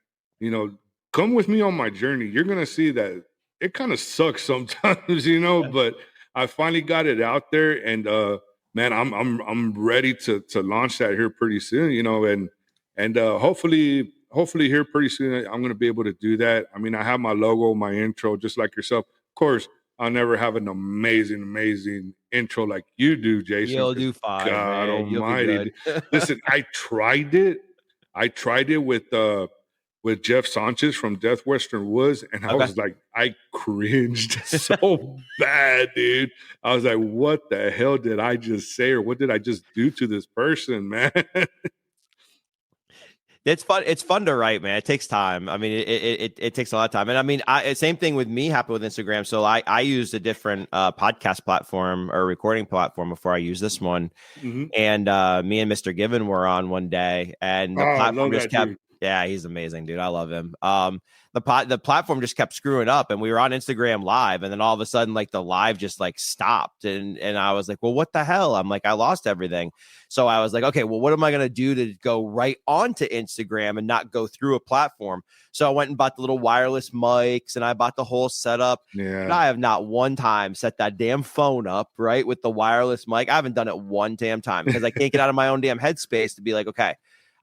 B: Come with me on my journey. You're going to see that it kind of sucks sometimes, but I finally got it out there and, man, I'm ready to launch that here pretty soon, and hopefully here pretty soon, I'm going to be able to do that. I mean, I have my logo, my intro, just like yourself. Of course, I'll never have an amazing intro like you do, Jason.
A: You'll do fine,
B: God
A: man.
B: almighty. Listen, I tried it with Jeff Sanchez from Death Western Woods, and I was like, I cringed so bad, dude. I was like, what the hell did I just say, or what did I just do to this person, man?
A: It's fun. It's fun to write, man. It takes time. I mean, it takes a lot of time. And I mean, same thing with me happened with Instagram. So I used a different podcast platform or recording platform before I used this one. Mm-hmm. And me and Mr. Given were on one day, and the platform just kept. Dude. Yeah, he's amazing, dude. I love him. The platform just kept screwing up, and we were on Instagram Live, and then all of a sudden, like the live just like stopped, and I was like, well, what the hell? I'm like, I lost everything. So I was like, okay, well, what am I gonna do to go right onto Instagram and not go through a platform? So I went and bought the little wireless mics, and I bought the whole setup. Yeah. And I have not one time set that damn phone up right with the wireless mic. I haven't done it one damn time because I can't get out of my own damn headspace to be like, okay,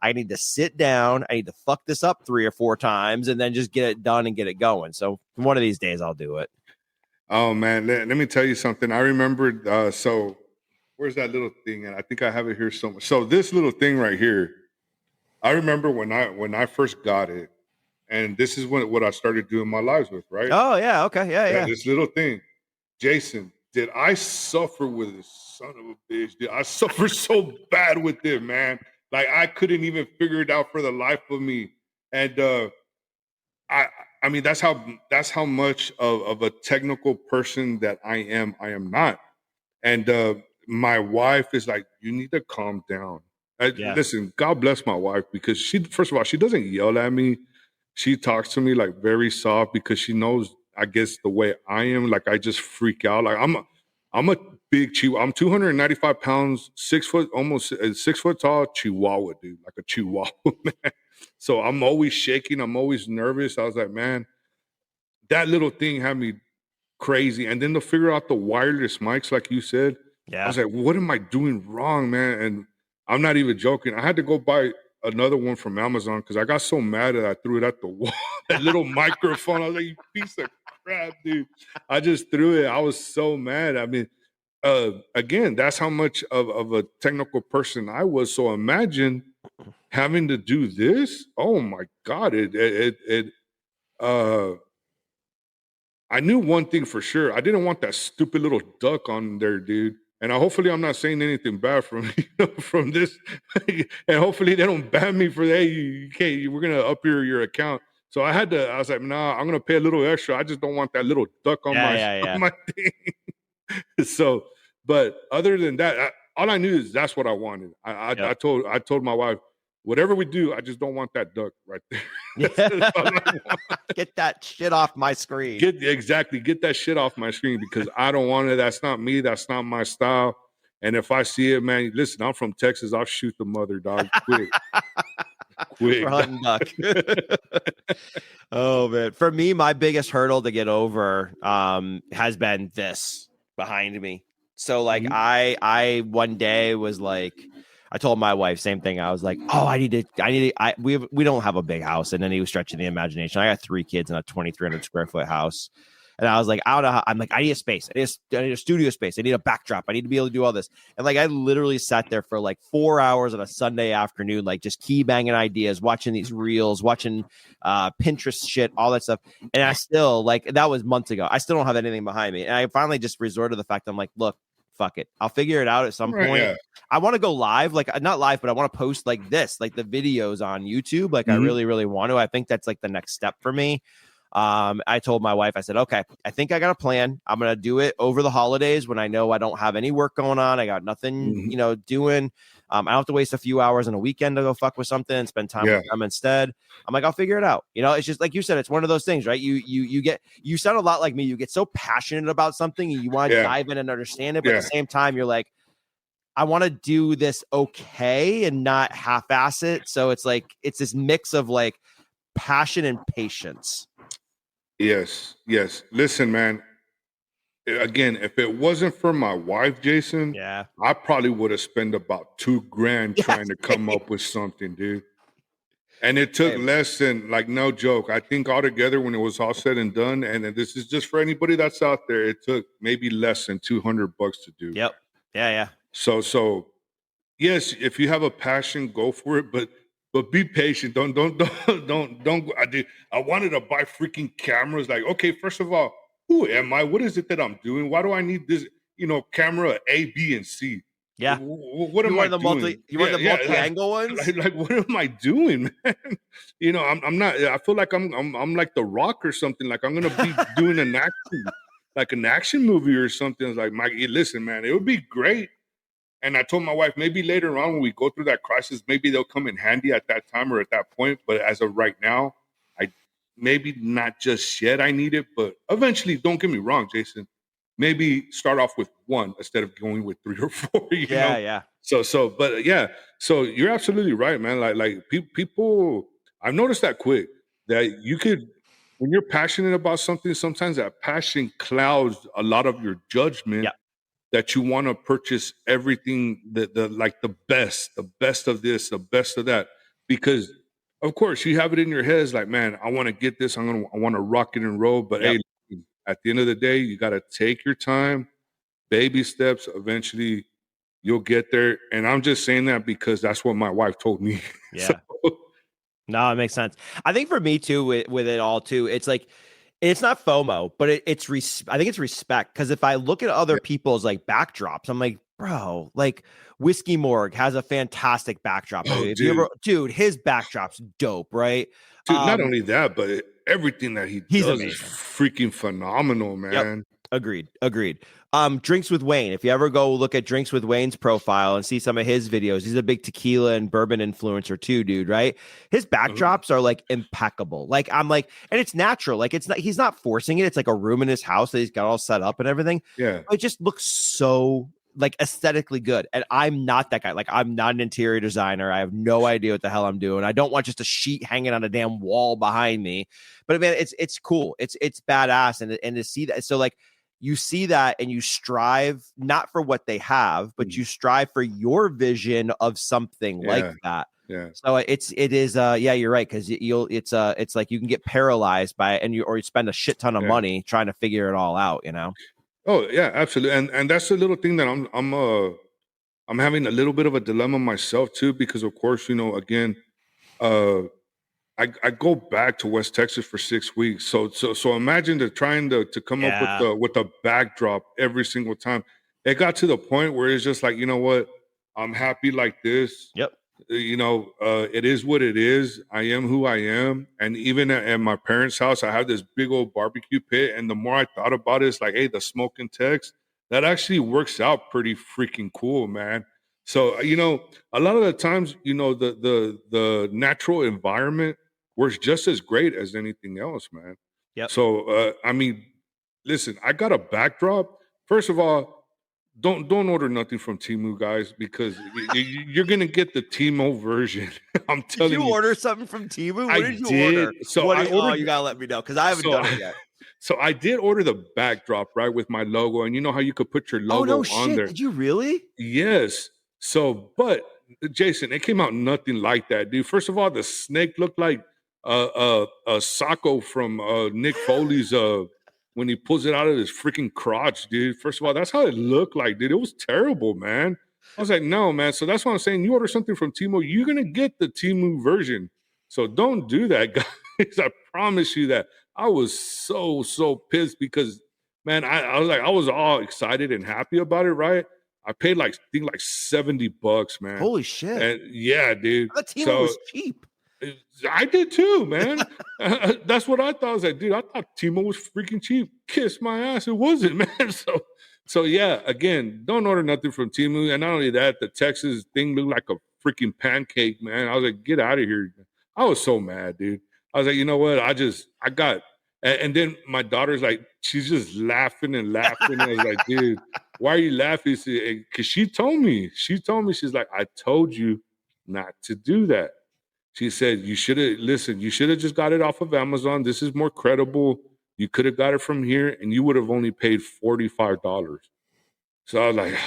A: I need to sit down. I need to fuck this up 3 or 4 times and then just get it done and get it going. So one of these days I'll do it.
B: Oh man, let me tell you something. I remembered. So where's that little thing? And I think I have it here somewhere. So this little thing right here, I remember when I first got it, and this is what I started doing my lives with, right?
A: Oh yeah, okay, yeah.
B: This little thing, Jason. Did I suffer with this son of a bitch? Did I suffer so bad with it, man? Like I couldn't even figure it out for the life of me. And I mean, that's how much of a technical person that I am. I am not. And my wife is like, you need to calm down. Listen, God bless my wife, because first of all, she doesn't yell at me. She talks to me like very soft because she knows, I guess, the way I am. Like I just freak out. Like I'm a big Chihuahua. I'm 295 pounds, 6 foot, almost 6 foot tall Chihuahua, dude, like a Chihuahua, man. So I'm always shaking. I'm always nervous. I was like, man, that little thing had me crazy. And then to figure out the wireless mics, like you said, I was like, what am I doing wrong, man? And I'm not even joking. I had to go buy another one from Amazon because I got so mad that I threw it at the wall. That little microphone. I was like, you piece of crap, dude. I just threw it. I was so mad. I mean, again, that's how much of a technical person I was. So imagine having to do this. Oh my God. I knew one thing for sure. I didn't want that stupid little duck on there, dude. And hopefully I'm not saying anything bad from this. And hopefully they don't ban me for that. Hey, you can't, we're going to up your account. So I was like, nah, I'm going to pay a little extra. I just don't want that little duck on my thing. So, but other than that, all I knew is that's what I wanted. I told my wife, whatever we do, I just don't want that duck right there. That's all I want.
A: Get that shit off my screen.
B: Get that shit off my screen because I don't want it. That's not me. That's not my style. And if I see it, man, listen, I'm from Texas. I'll shoot the mother, dog. Quick.
A: For hunting duck. Oh, man. For me, my biggest hurdle to get over has been this behind me. So, like, I one day was like, I told my wife, same thing. I was like, oh, we don't have a big house. And then he was stretching the imagination. I got 3 kids in a 2,300 square foot house. And I was like, I don't know how, I'm like, I need a space. I need a studio space. I need a backdrop. I need to be able to do all this. And like, I literally sat there for like 4 hours on a Sunday afternoon, like just key banging ideas, watching these reels, watching Pinterest shit, all that stuff. And I still, like, that was months ago. I still don't have anything behind me. And I finally just resorted to the fact that I'm like, look, fuck it. I'll figure it out at some point. Yeah. I want to go live, like not live, but I want to post like this, like the videos on YouTube. Like I really, really want to. I think that's like the next step for me. I told my wife, I said, okay, I think I got a plan. I'm going to do it over the holidays when I know I don't have any work going on. I got nothing, doing. I don't have to waste a few hours on a weekend to go fuck with something and spend time with them instead. I'm like, I'll figure it out. It's just like you said, it's one of those things, right? You sound a lot like me. You get so passionate about something and you want to dive in and understand it. But at the same time, you're like, I want to do this okay and not half-ass it. So it's like, it's this mix of like passion and patience.
B: Yes. Listen, man. Again, if it wasn't for my wife, Jason, I probably would have spent about $2,000 trying to come up with something, dude. And it took less than, like, no joke. I think altogether when it was all said and done, and this is just for anybody that's out there, it took maybe less than $200 to do.
A: Yep. Yeah.
B: So yes, if you have a passion, go for it, but be patient. Don't. I wanted to buy freaking cameras. Like, okay, first of all, who am I? What is it that I'm doing? Why do I need this, camera A, B, and C?
A: Yeah.
B: What am I doing?
A: You want the multi-angle ones?
B: Like, what am I doing, man? I'm not. I feel like I'm like The Rock or something. Like I'm gonna be doing an action movie or something. It's like, Mike, listen, man, it would be great. And I told my wife, maybe later on when we go through that crisis, maybe they'll come in handy at that time or at that point. But as of right now, maybe not just yet I need it, but eventually, don't get me wrong, Jason, maybe start off with 1 instead of going with 3 or 4, you know?
A: Yeah.
B: So you're absolutely right, man. Like people, I've noticed that quick, that you could, when you're passionate about something, sometimes that passion clouds a lot of your judgment. That you want to purchase everything like the best of this, the best of that, because of course you have it in your head. It's like, man, I want to get this. I want to rock it and roll. But hey, at the end of the day, you got to take your time, baby steps. Eventually, you'll get there. And I'm just saying that because that's what my wife told me.
A: Yeah. No, it makes sense. I think for me too, with it all too, it's like, it's not FOMO, but I think it's respect. Because if I look at other people's like backdrops, I'm like, bro, like Whiskey Morgue has a fantastic backdrop. Dude, his backdrop's dope, right?
B: Dude, not only that, but everything that he does amazing. Is freaking phenomenal, man.
A: Agreed. Drinks with Wayne. If you ever go look at Drinks with Wayne's profile and see some of his videos, he's a big tequila and bourbon influencer too, dude. Right? His backdrops are like impeccable. Like I'm like, and it's natural. Like it's not. He's not forcing it. It's like a room in his house that he's got all set up and everything.
B: Yeah.
A: It just looks so like aesthetically good. And I'm not that guy. Like I'm not an interior designer. I have no idea what the hell I'm doing. I don't want just a sheet hanging on a damn wall behind me. But man, it's cool. It's badass. And to see that, so like. You see that and you strive not for what they have, but you strive for your vision of something like that.
B: Yeah.
A: So it is you're right. Cause it's like you can get paralyzed by it or you spend a shit ton of money trying to figure it all out, you know?
B: Oh yeah, absolutely. And that's the little thing that I'm having a little bit of a dilemma myself too, because of course, you know, again, I go back to West Texas for 6 weeks. So imagine trying to come up with a backdrop every single time. It got to the point where it's just like, you know what? I'm happy like this.
A: Yep.
B: You know, it is what it is. I am who I am. And even at my parents' house, I have this big old barbecue pit. And the more I thought about it, it's like, hey, the Smoken Tex, that actually works out pretty freaking cool, man. So, you know, a lot of the times, you know, the natural environment works just as great as anything else, man.
A: Yep.
B: So, I mean, listen, I got a backdrop. First of all, don't order nothing from Temu, guys, because you're gonna get the Temu version. I'm telling you.
A: Did you order something from Temu? What did you order?
B: So I ordered.
A: You gotta let me know because I haven't done it yet.
B: So I did order the backdrop, right, with my logo, and you know how you could put your logo on there.
A: Did you really?
B: Yes. So, but Jason, it came out nothing like that, dude. First of all, the snake looked like a Sacco from Nick Foley's when he pulls it out of his freaking crotch, dude. First of all, that's how it looked like, dude. It was terrible, man. I was like, no, man. So that's why I'm saying, you order something from Temu, you're gonna get the Temu version. So don't do that, guys. I promise you that. I was so pissed because, man, I was like, I was all excited and happy about it, right? I paid like $70, man.
A: Holy shit!
B: And yeah, dude.
A: That Temu was cheap.
B: I did too, man. That's what I thought. I was like, dude, I thought Temu was freaking cheap. Kiss my ass. It wasn't, man. So yeah, again, don't order nothing from Temu. And not only that, the Texas thing looked like a freaking pancake, man. I was like, get out of here. I was so mad, dude. I was like, you know what? I got, and then my daughter's like, she's just laughing and laughing. I was like, dude, why are you laughing? Because she told me, she's like, I told you not to do that. She said, you should have just got it off of Amazon. This is more credible. You could have got it from here and you would have only paid $45. So I was like,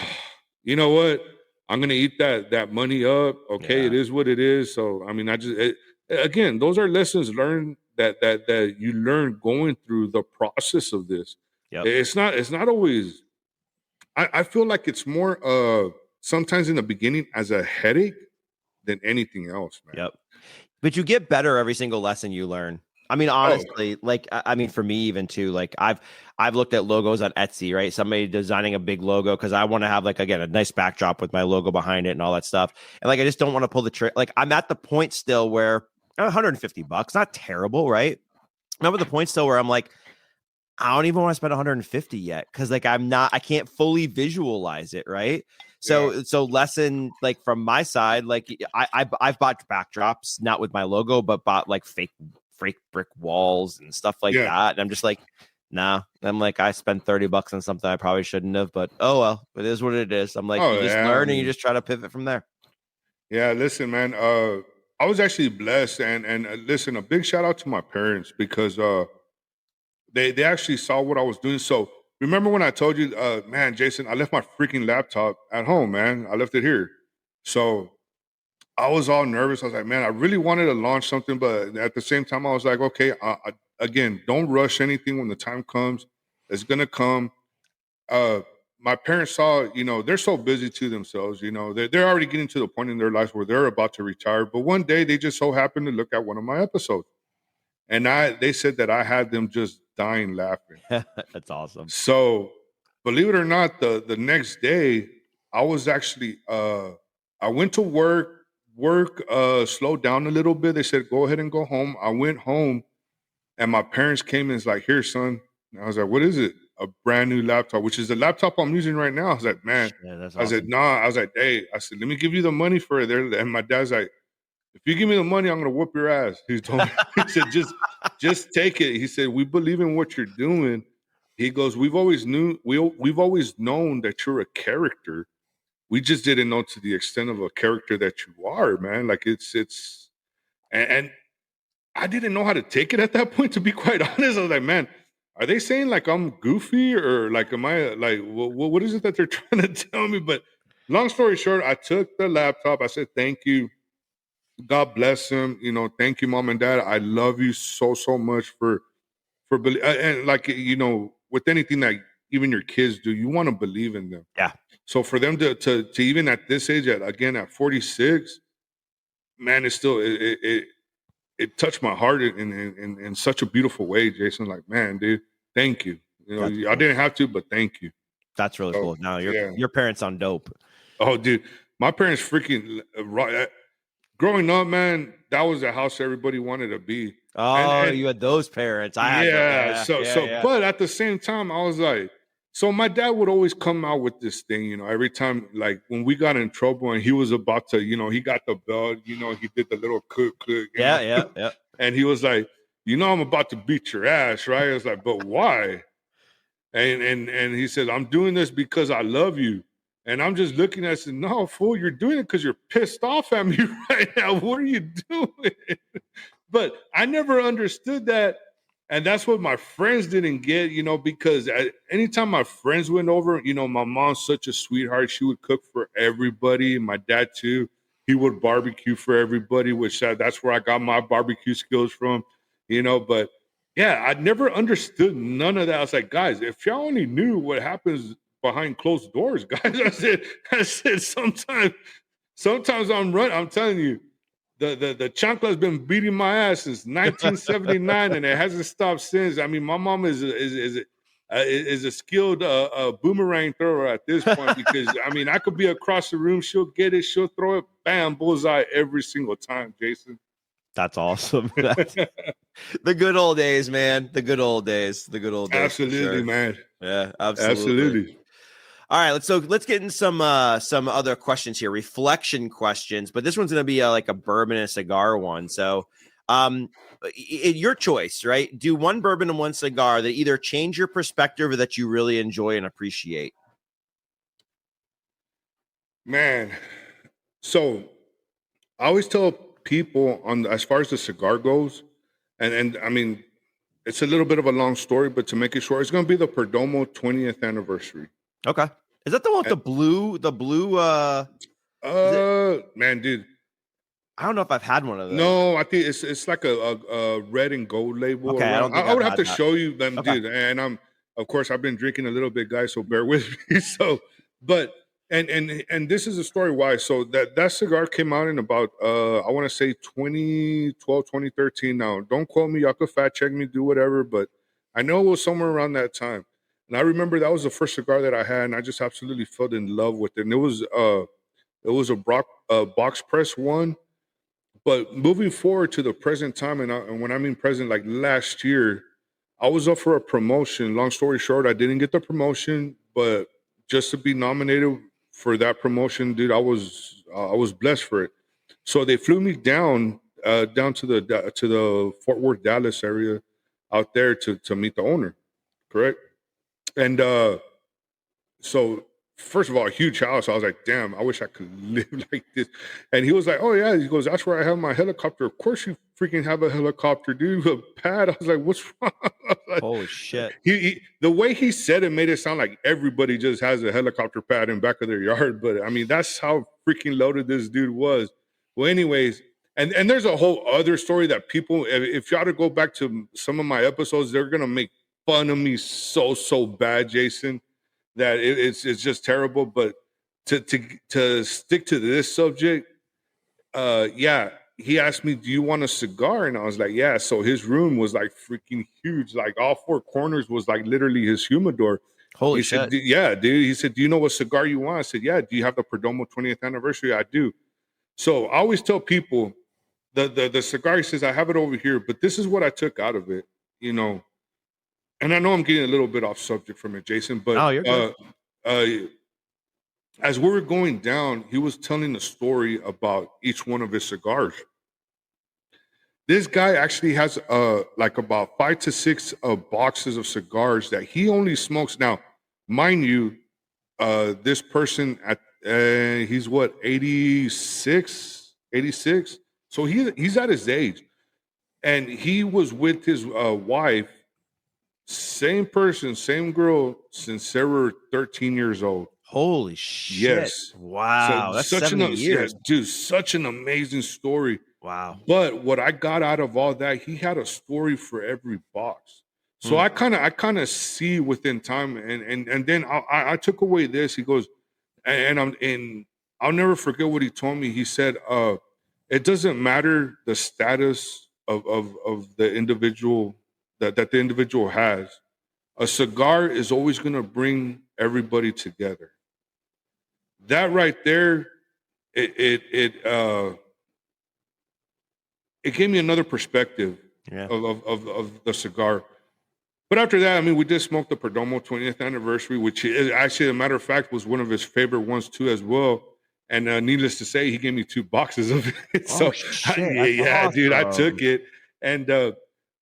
B: you know what? I'm going to eat that money up. Okay. It is what it is. So, I mean, again, those are lessons learned that you learn going through the process of this.
A: Yep.
B: It's not always, I feel like it's more sometimes in the beginning as a headache than anything else, man.
A: Yep. But you get better every single lesson you learn. I mean, honestly, like, I mean, for me, even too, like I've looked at logos on Etsy, right? Somebody designing a big logo because I want to have like, again, a nice backdrop with my logo behind it and all that stuff. And like, I just don't want to pull the trick. Like I'm at the point still where $150, not terrible, right? I'm at the point still where I'm like, I don't even want to spend 150 yet because like I can't fully visualize it, right? So lesson like from my side, like I've bought backdrops, not with my logo, but bought like fake brick walls and stuff like that. And I'm just like, nah. I'm like, I spent $30 on something I probably shouldn't have, but oh well, it is what it is. I'm like, you just learn and you just try to pivot from there. Yeah,
B: listen, man. I was actually blessed, and listen, a big shout out to my parents because they actually saw what I was doing. So remember when I told you, man, Jason, I left my freaking laptop at home, man. I left it here. So I was all nervous. I was like, man, I really wanted to launch something, but at the same time, I was like, okay, again, don't rush anything when the time comes. It's going to come. My parents saw, you know, they're so busy to themselves, you know, they're already getting to the point in their lives where they're about to retire. But one day they just so happened to look at one of my episodes. And they said that I had them just dying laughing.
A: That's awesome.
B: So believe it or not, the next day I was actually, I went to work slowed down a little bit. They said, go ahead and go home. I went home and my parents came and was like, here, son. And I was like, what is it? a brand new laptop, which is the laptop I'm using right now. I was like, man,
A: Yeah, that's
B: I said,
A: awesome.
B: nah. I was like, hey, I said, let me give you the money for it. And my dad's like, if you give me the money, I'm gonna whoop your ass. He told me, he said, just take it. He said, we believe in what you're doing. He goes, we've always known that you're a character. We just didn't know to the extent of a character that you are, man. Like it's and I didn't know how to take it at that point, to be quite honest. I was like, man, are they saying like I'm goofy or like am I like what is it that they're trying to tell me? But long story short, I took the laptop. I said, thank you. God bless him. You know, thank you, mom and dad. I love you so much and like with anything that even your kids do, you want to believe in them.
A: Yeah.
B: So for them to even at this age, at 46, man, it's still it touched my heart in such a beautiful way, Jason. Like, man, dude, thank you.
A: That's
B: I
A: cool.
B: didn't have to, but thank you.
A: That's really cool. No, your parents sound dope.
B: Oh, dude, my parents freaking growing up, man, that was the house everybody wanted to be.
A: Oh, you had those parents. I had
B: But at the same time, I was like, so my dad would always come out with this thing, every time, like when we got in trouble and he was about to, he got the belt, he did the little click.
A: Yeah.
B: And he was like, I'm about to beat your ass, right? I was like, but why? And he said, I'm doing this because I love you. And I'm just looking at it and said, no, fool, you're doing it because you're pissed off at me right now. What are you doing? But I never understood that. And that's what my friends didn't get, because anytime my friends went over, my mom's such a sweetheart. She would cook for everybody. My dad, too. He would barbecue for everybody, which that's where I got my barbecue skills from, But yeah, I never understood none of that. I was like, guys, if y'all only knew what happens behind closed doors, guys, I said, sometimes I'm telling you, the chancla has been beating my ass since 1979, and it hasn't stopped since. I mean, my mom is a skilled boomerang thrower at this point because I mean, I could be across the room, she'll get it, she'll throw it, bam, bullseye every single time, Jason.
A: That's awesome. The good old days, man. The good old days.
B: Absolutely, man.
A: Yeah, absolutely. All right, let's get in some other questions here, reflection questions. But this one's going to be like a bourbon and a cigar one. So, your choice, right? Do one bourbon and one cigar that either change your perspective or that you really enjoy and appreciate.
B: Man, so I always tell people as far as the cigar goes, and I mean, it's a little bit of a long story, but to make it short, it's going to be the Perdomo 20th anniversary.
A: Okay. Is that the one with the blue?
B: Man, dude.
A: I don't know if I've had one of those.
B: No, I think it's like a red and gold label.
A: Okay,
B: I would have to show you them, dude. And of course, I've been drinking a little bit, guys, so bear with me. So, but and this is a story why. So that cigar came out in about I want to say 2012, 2013. Now, don't quote me. Y'all could fact check me, do whatever, but I know it was somewhere around that time. And I remember that was the first cigar that I had, and I just absolutely fell in love with it. And it was a box press one. But moving forward to the present time, and when I mean present, like last year, I was up for a promotion. Long story short, I didn't get the promotion, but just to be nominated for that promotion, dude, I was blessed for it. So they flew me down to the Fort Worth, Dallas area out there to meet the owner, correct? And so first of all, a huge house. I was like, damn, I wish I could live like this. And he was like, oh yeah. He goes, that's where I have my helicopter. Of course you freaking have a helicopter, dude. A pad. I was like, what's wrong? Like,
A: holy shit.
B: He the way he said it made it sound like everybody just has a helicopter pad in back of their yard. But I mean, that's how freaking loaded this dude was. Well, anyways, and there's a whole other story that people, if y'all to go back to some of my episodes, they're gonna make fun of me so bad, Jason, that it's just terrible. But to stick to this subject, yeah, he asked me, do you want a cigar? And I was like, yeah. So his room was like freaking huge. Like all four corners was like literally his humidor.
A: Holy
B: shit.
A: Said,
B: yeah, dude. He said, do you know what cigar you want? I said, yeah. Do you have the Perdomo 20th anniversary? I do. So I always tell people the cigar, he says, I have it over here, but this is what I took out of it. and I know I'm getting a little bit off subject from it, Jason, but
A: Oh, you're good.
B: As we were going down, he was telling a story about each one of his cigars. This guy actually has like about 5 to 6 boxes of cigars that he only smokes. Now, mind you, this person at he's what, 86, 86. So he's at his age, and he was with his wife, same person, same girl, since they were 13 years old.
A: Holy shit.
B: Yes.
A: Wow.
B: So
A: That's
B: such
A: 70 years.
B: Yeah, dude, such an amazing story.
A: Wow.
B: But what I got out of all that, he had a story for every box. So I kind of see within time, and then I took away this. He goes, and I'll never forget what he told me. He said, it doesn't matter the status of the individual that the individual has. A cigar is always going to bring everybody together. That right there, it gave me another perspective of the cigar. But after that, I mean, we did smoke the Perdomo 20th anniversary, which is actually, a matter of fact, was one of his favorite ones too, as well. And needless to say, he gave me 2 boxes of it. So
A: shit,
B: awesome. Dude, I took it. And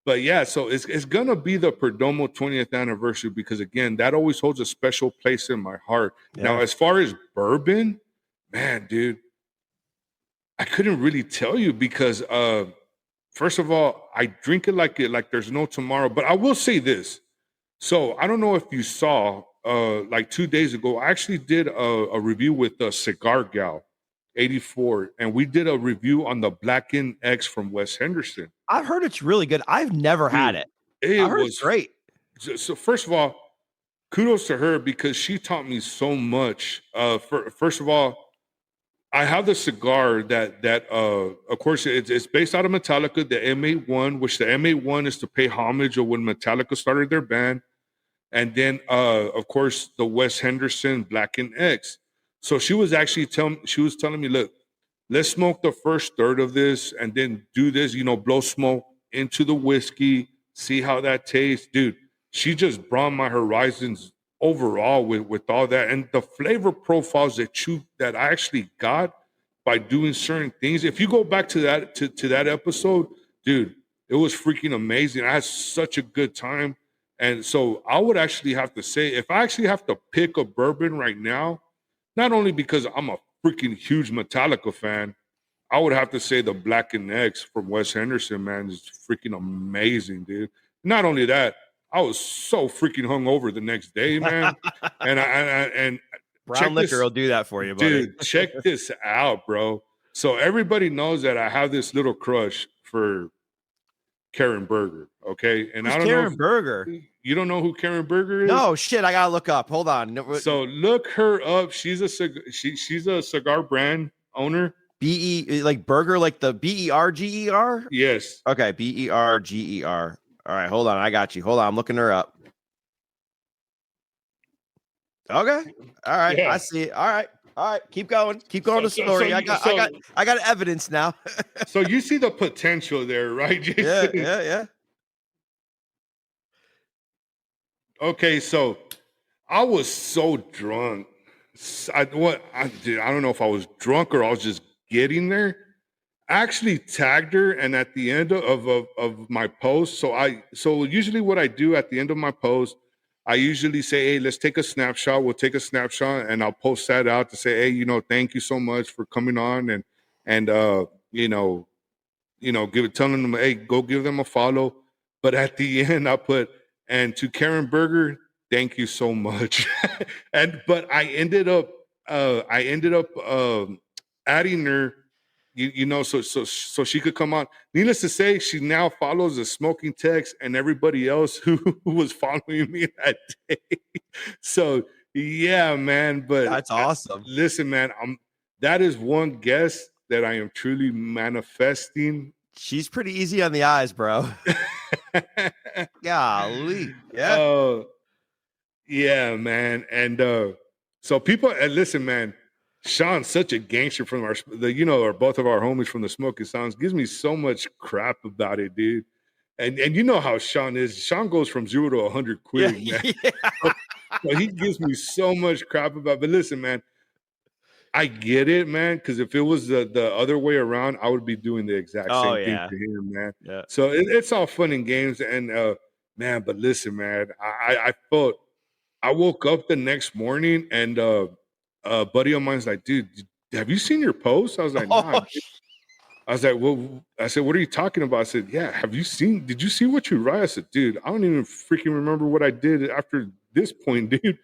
B: but yeah, so it's gonna be the Perdomo 20th anniversary, because again, that always holds a special place in my heart. Yeah. Now, as far as bourbon, man, dude, I couldn't really tell you, because first of all, I drink it like there's no tomorrow. But I will say this. So I don't know if you saw, like 2 days ago, I actually did a review with Cigar Gal 84, and we did a review on the Blackened X from Wes Henderson.
A: I've heard it's really good. I've never had it. I heard it's great.
B: So first of all, kudos to her, because she taught me so much. First of all, I have the cigar that of course, it's based out of Metallica, the M81, which the M81 is to pay homage of when Metallica started their band. And then, of course, the Wes Henderson Blackened X. So she was actually telling me, look, let's smoke the first third of this and then do this, blow smoke into the whiskey, see how that tastes. Dude, she just broadened my horizons overall with all that. And the flavor profiles that I actually got by doing certain things. If you go back to that episode, dude, it was freaking amazing. I had such a good time. And so I would actually have to say, if I actually have to pick a bourbon right now, not only because I'm a freaking huge Metallica fan, I would have to say the Blackened X from Wes Henderson, man, is freaking amazing, dude. Not only that, I was so freaking hungover the next day, man. and
A: brown liquor will do that for you, buddy.
B: Dude, check this out, bro. So everybody knows that I have this little crush for Karen Berger, okay? And
A: Who's
B: I don't
A: Karen
B: know
A: Berger?
B: You don't know who Karen Berger is?
A: No, shit, I gotta look up. Hold on.
B: So look her up. She's a cigar brand owner.
A: like burger, like the Berger?
B: Yes.
A: Okay, Berger. All right, hold on. I got you. Hold on, I'm looking her up. Okay. All right. Yeah. I see it. All right. Keep going. Keep going. The story. I got evidence now.
B: So you see the potential there, right, Jason?
A: Yeah.
B: Okay, so I was so drunk. I don't know if I was drunk or I was just getting there. I actually tagged her, and at the end of my post, so usually what I do at the end of my post, I usually say, hey, let's take a snapshot. We'll take a snapshot, and I'll post that out to say, hey, thank you so much for coming on, and telling them, hey, go give them a follow. But at the end, I put, and to Karen Berger, thank you so much. But I ended up adding her, so she could come on. Needless to say, she now follows the Smoken Tex and everybody else who was following me that day. So yeah, man. But
A: that's awesome.
B: Listen, man, that is one guest that I am truly manifesting.
A: She's pretty easy on the eyes, bro. Golly. Yeah.
B: Yeah, man. And so people, and listen, man, Sean's such a gangster from or both of our homies from the Smoking Sounds, gives me so much crap about it, dude. And you know how Sean is. Sean goes from 0 to 100 quick, man.
A: Yeah.
B: So he gives me so much crap about. But listen, man, I get it, man. Because if it was the other way around, I would be doing the exact
A: Oh
B: same thing
A: yeah.
B: to him, man.
A: Yeah.
B: So it's all fun and games, and man. But listen, man, I woke up the next morning, and a buddy of mine's like, dude, have you seen your post? I was like, nah.
A: Oh,
B: I was like, well, I said, what are you talking about? I said, yeah, did you see what you write? I said, dude, I don't even freaking remember what I did after this point, dude. I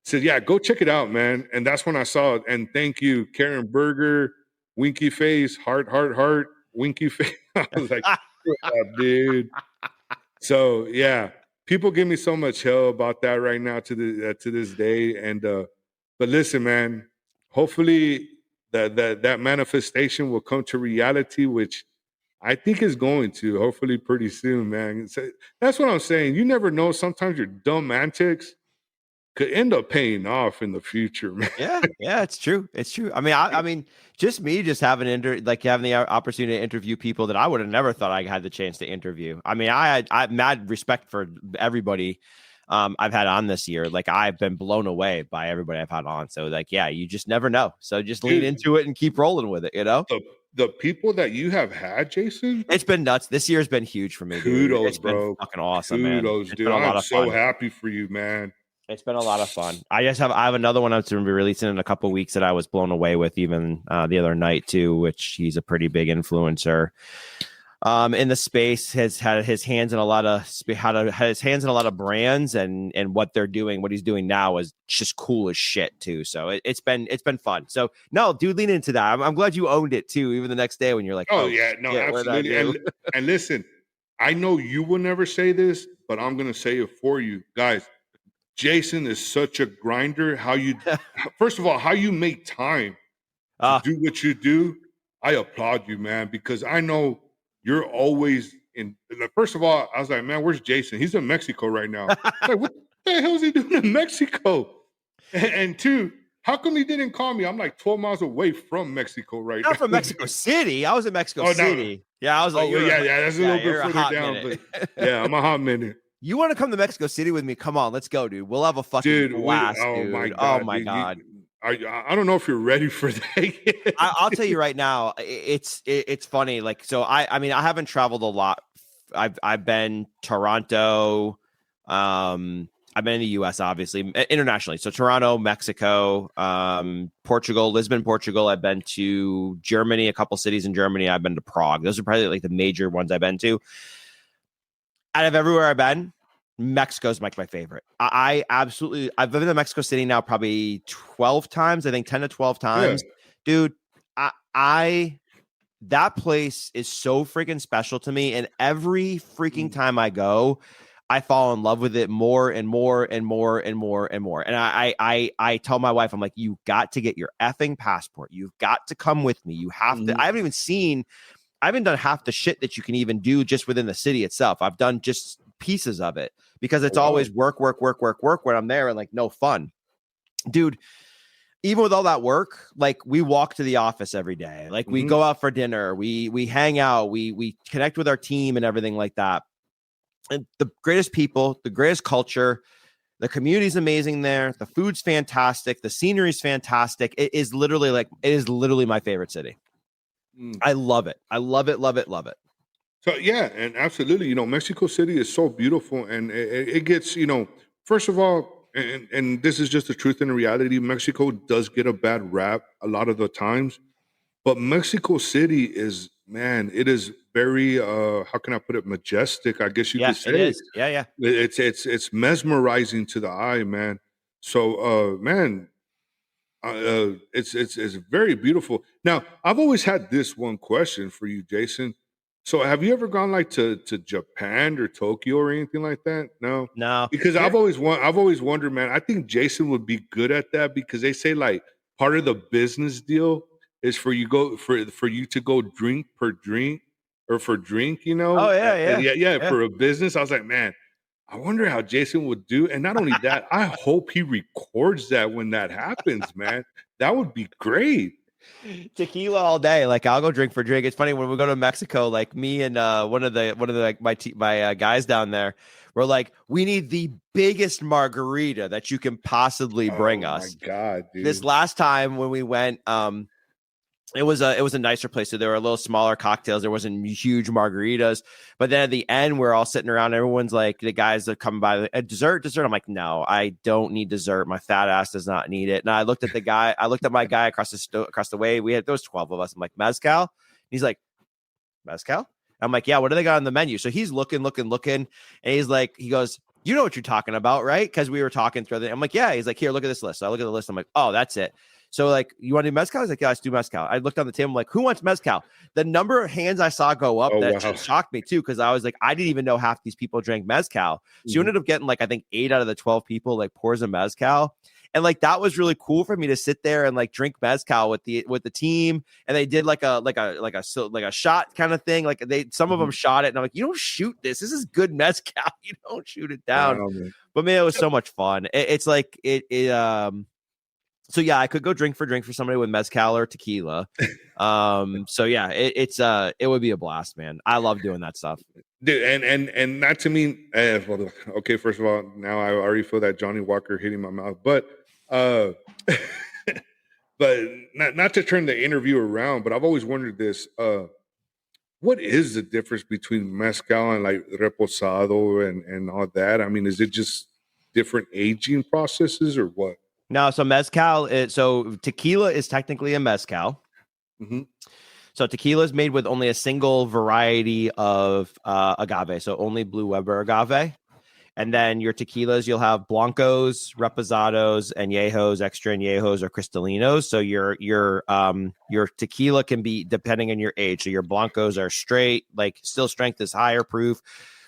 B: said, yeah, go check it out, man. And that's when I saw it. And thank you, Karen Berger, winky face, heart, winky face. I was like, dude. So yeah, people give me so much hell about that right now to this day. And but listen, man, hopefully that manifestation will come to reality, which I think is going to hopefully pretty soon, man. So that's what I'm saying. You never know. Sometimes your dumb antics could end up paying off in the future, man.
A: yeah, it's true. It's true. I mean, just me, just having having the opportunity to interview people that I would have never thought I had the chance to interview. I mean, I have mad respect for everybody I've had on this year. Like, I've been blown away by everybody I've had on. So, like, yeah, you just never know. So just lean into it and keep rolling with it. You know,
B: the people that you have had, Jason,
A: it's been nuts. This year's been huge for me.
B: Kudos,
A: it's
B: bro.
A: Been fucking awesome,
B: Kudos,
A: man.
B: dude. I'm so happy for you, man.
A: It's been a lot of fun. I have another one I'm going to be releasing in a couple of weeks that I was blown away with even the other night too, which he's a pretty big influencer in the space, has had his hands in a lot of brands and what they're doing. What he's doing now is just cool as shit too. So it's been fun. So no, dude, lean into that. I'm glad you owned it too. Even the next day when you're like,
B: oh yeah, no, absolutely. And listen, I know you will never say this, but I'm going to say it for you guys. Jason is such a grinder. First of all, how you make time to do what you do, I applaud you, man, because I know you're always in. First of all, I was like, man, where's Jason? He's in Mexico right now. Like, what the hell is he doing in Mexico? And two, how come he didn't call me? I'm like 12 miles away from Mexico right now.
A: Not from Mexico City. I was in Mexico City. No. Yeah, I was like,
B: that's a little bit further down. But yeah, I'm a hot minute.
A: You want to come to Mexico City with me? Come on, let's go, dude. We'll have a fucking blast, dude. Oh my god.
B: I don't know if you're ready for that.
A: I'll tell you right now. It's funny. Like, so I mean, I haven't traveled a lot. I've been Toronto. I've been in the U.S. obviously, internationally. So Toronto, Mexico, Portugal, Lisbon, Portugal. I've been to Germany, a couple cities in Germany. I've been to Prague. Those are probably like the major ones I've been to. Out of everywhere I've been, Mexico's like my favorite. I've been to Mexico City now probably 12 times. I think 10 to 12 times. Yeah. Dude, that place is so freaking special to me. And every freaking time I go, I fall in love with it more and more and more and more and more. And I tell my wife, I'm like, you got to get your effing passport. You've got to come with me. You have to. I haven't done half the shit that you can even do just within the city itself. I've done just pieces of it because it's always work when I'm there and like no fun. Dude, even with all that work, like we walk to the office every day. Like we go out for dinner, we hang out, we connect with our team and everything like that. And the greatest people, the greatest culture, the community's amazing there. The food's fantastic. The scenery's fantastic. It is literally my favorite city. I love it. I love it.
B: So yeah, and absolutely, Mexico City is so beautiful, and it gets, first of all, and this is just the truth and the reality. Mexico does get a bad rap a lot of the times, but Mexico City is, man, it is very, how can I put it, majestic, I guess you could say.
A: It is. Yeah.
B: It's mesmerizing to the eye, man. So, man, it's very beautiful. Now, I've always had this one question for you, Jason. So, have you ever gone like to Japan or Tokyo or anything like that? No, because I've always wondered, man. I think Jason would be good at that because they say like part of the business deal is for you to go drink per drink or for drink,
A: Oh yeah.
B: For a business. I was like, man, I wonder how Jason would do. And not only that, I hope he records that when that happens, man. That would be great.
A: Tequila all day. Like I'll go drink for drink. It's funny when we go to Mexico, like me and one of the like my guys down there, we're like, we need the biggest margarita that you can possibly bring us.
B: My God, dude.
A: This last time when we went, it was a nicer place. So there were a little smaller cocktails. There wasn't huge margaritas. But then at the end, we're all sitting around. Everyone's like, the guys that come by, dessert. I'm like, no, I don't need dessert. My fat ass does not need it. And I looked at my guy across the way. There was 12 of us. I'm like, mezcal? He's like, mezcal? I'm like, yeah, what do they got on the menu? So he's looking. And he's like, he goes, you know what you're talking about, right? Because we were talking through I'm like, yeah. He's like, here, look at this list. So I look at the list. I'm like, oh, that's it. So like, you want to do mezcal? He's like, yeah, let's do mezcal. I looked on the table. I'm like, who wants mezcal? The number of hands I saw go up, shocked me too. Cause I was like, I didn't even know half these people drank mezcal. So you ended up getting like, I think 8 out of the 12 people like pours a mezcal. And like, that was really cool for me to sit there and like drink mezcal with the team. And they did like a shot kind of thing. Like some of them shot it. And I'm like, you don't shoot this. This is good mezcal. You don't shoot it down. Wow, man. But man, it was so much fun. It's like, so yeah, I could go drink for somebody with mezcal or tequila. So yeah, it would be a blast, man. I love doing that stuff,
B: dude. And not to mean, well, okay. First of all, now I already feel that Johnny Walker hitting my mouth, but but not to turn the interview around. But I've always wondered this: what is the difference between mezcal and like reposado and all that? I mean, is it just different aging processes or what?
A: No, so mezcal so tequila is technically a mezcal.
B: Mm-hmm.
A: So tequila is made with only a single variety of agave, so only Blue Weber agave. And then your tequilas, you'll have blancos, reposados, añejos, extra añejos, or cristalinos. So your tequila can be depending on your age. So your blancos are straight, like still strength is higher proof.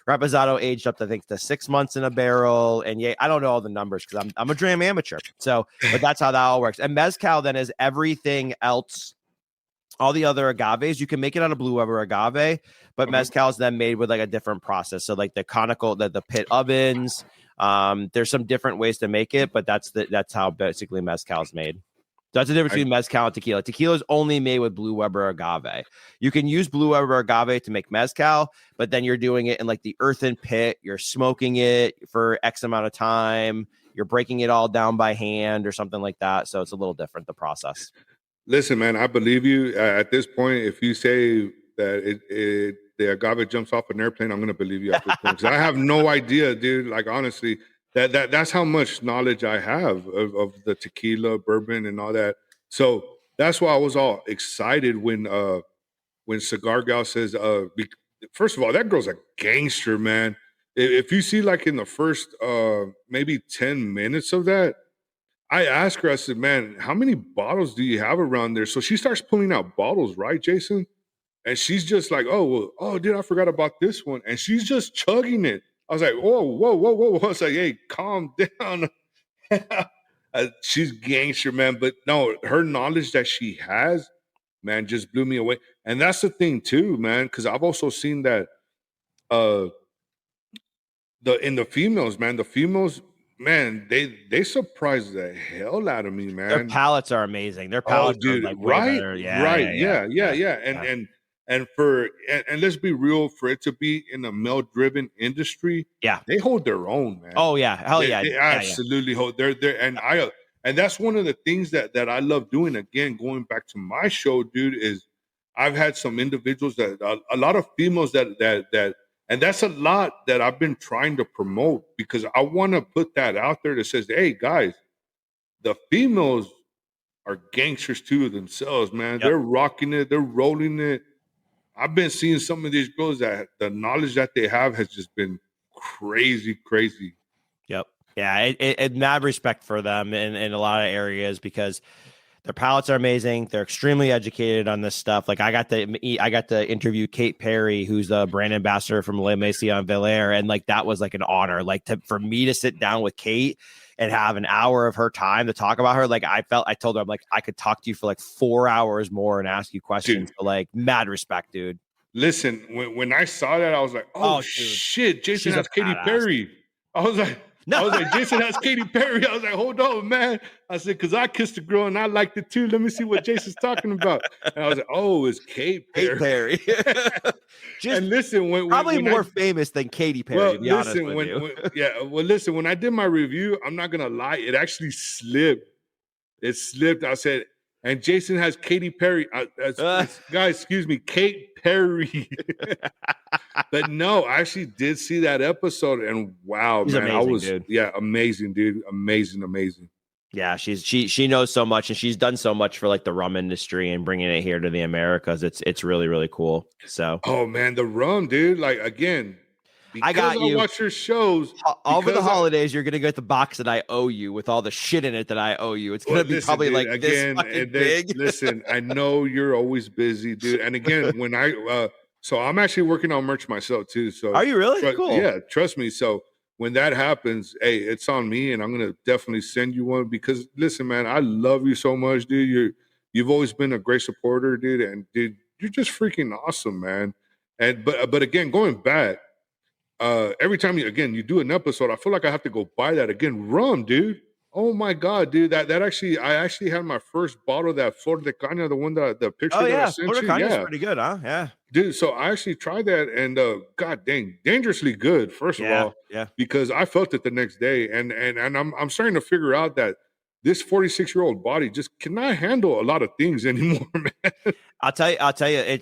A: Reposado aged up to, I think, to 6 months in a barrel. And yeah, I don't know all the numbers because I'm a dram amateur. So, but that's how that all works. And mezcal then is everything else. All the other agaves, you can make it on a Blue Weber agave, but mezcal is then made with like a different process. So like the conical, the pit ovens, there's some different ways to make it, but that's how basically mezcal is made. That's the difference between mezcal and tequila. Tequila is only made with Blue Weber agave. You can use Blue Weber agave to make mezcal, but then you're doing it in like the earthen pit. You're smoking it for X amount of time. You're breaking it all down by hand or something like that. So it's a little different, the process.
B: Listen, man, I believe you. At this point, if you say that the agave jumps off an airplane, I'm going to believe you at this point. 'Cause I have no idea, dude. Like, honestly. That's how much knowledge I have of the tequila, bourbon, and all that. So that's why I was all excited when Cigar Gal says, first of all, that girl's a gangster, man. If you see like in the first maybe 10 minutes of that, I asked her, I said, man, how many bottles do you have around there? So she starts pulling out bottles, right, Jason? And she's just like, oh, dude, I forgot about this one. And she's just chugging it. I was like, whoa. I was like, hey, calm down. She's gangster, man. But no, her knowledge that she has, man, just blew me away. And that's the thing too, man, because I've also seen that in the females, man, they surprise the hell out of me, man.
A: Their palates are amazing. Their palates are like
B: right,
A: better.
B: Yeah. And let's be real, for it to be in a male-driven industry, they hold their own, man.
A: Oh yeah, hell yeah,
B: they absolutely hold. They're and that's one of the things that I love doing. Again, going back to my show, dude, is I've had some individuals that a lot of females that and that's a lot that I've been trying to promote because I want to put that out there that says, hey guys, the females are gangsters too themselves, man. Yep. They're rocking it, they're rolling it. I've been seeing some of these girls that the knowledge that they have has just been crazy.
A: Yep. Yeah. It mad respect for them in a lot of areas because their palates are amazing. They're extremely educated on this stuff. Like I got to interview Kate Perry, who's the brand ambassador from Le Maison Villaire. And like, that was like an honor, like for me to sit down with Kate and have an hour of her time to talk about her. Like I told her, I'm like, I could talk to you for like 4 hours more and ask you questions. Dude. So like mad respect, dude.
B: Listen, when I saw that, I was like, oh shit, Jason has Katy Perry. I was like,
A: No.
B: I was like, Jason has Katy Perry. I was like, hold on, man. I said, because I kissed a girl and I liked it too. Let me see what Jason's talking about. And I was like, oh, it's Kate Perry.
A: Perry. Just
B: and listen,
A: probably
B: when
A: more famous than Katy Perry,
B: well,
A: to be
B: listen,
A: honest with you.
B: listen, when I did my review, I'm not gonna lie, it actually slipped. It slipped. I said, and Jason has Katy Perry. Guys, excuse me, Kate Perry. But no, I actually did see that episode, and wow,
A: She's
B: man,
A: amazing, dude.
B: Amazing, dude, amazing.
A: Yeah, she knows so much, and she's done so much for like the rum industry and bringing it here to the Americas. It's really, really cool. So,
B: oh man, the rum, dude. Like again,
A: I got you.
B: Watch your shows
A: over the holidays. You're gonna get the box that I owe you with all the shit in it that I owe you. It's gonna be probably dude, like again, this fucking big.
B: Listen, I know you're always busy, dude. And again, when so I'm actually working on merch myself too. So
A: are you really? Cool.
B: Yeah, trust me. So when that happens, hey, it's on me, and I'm gonna definitely send you one because listen, man, I love you so much, dude. You've always been a great supporter, dude, and dude, you're just freaking awesome, man. And but again, going back, every time you do an episode, I feel like I have to go buy that again. Rum, dude. Oh my god, dude. That actually, I actually had my first bottle of that Flor de Caña, the one that the picture that I sent you.
A: Flor de Caña is pretty good, huh? Yeah.
B: Dude, so I actually tried that and god dang, dangerously good, first of all.
A: Yeah.
B: Because I felt it the next day. And I'm starting to figure out that this 46-year-old body just cannot handle a lot of things anymore, man.
A: I'll tell you,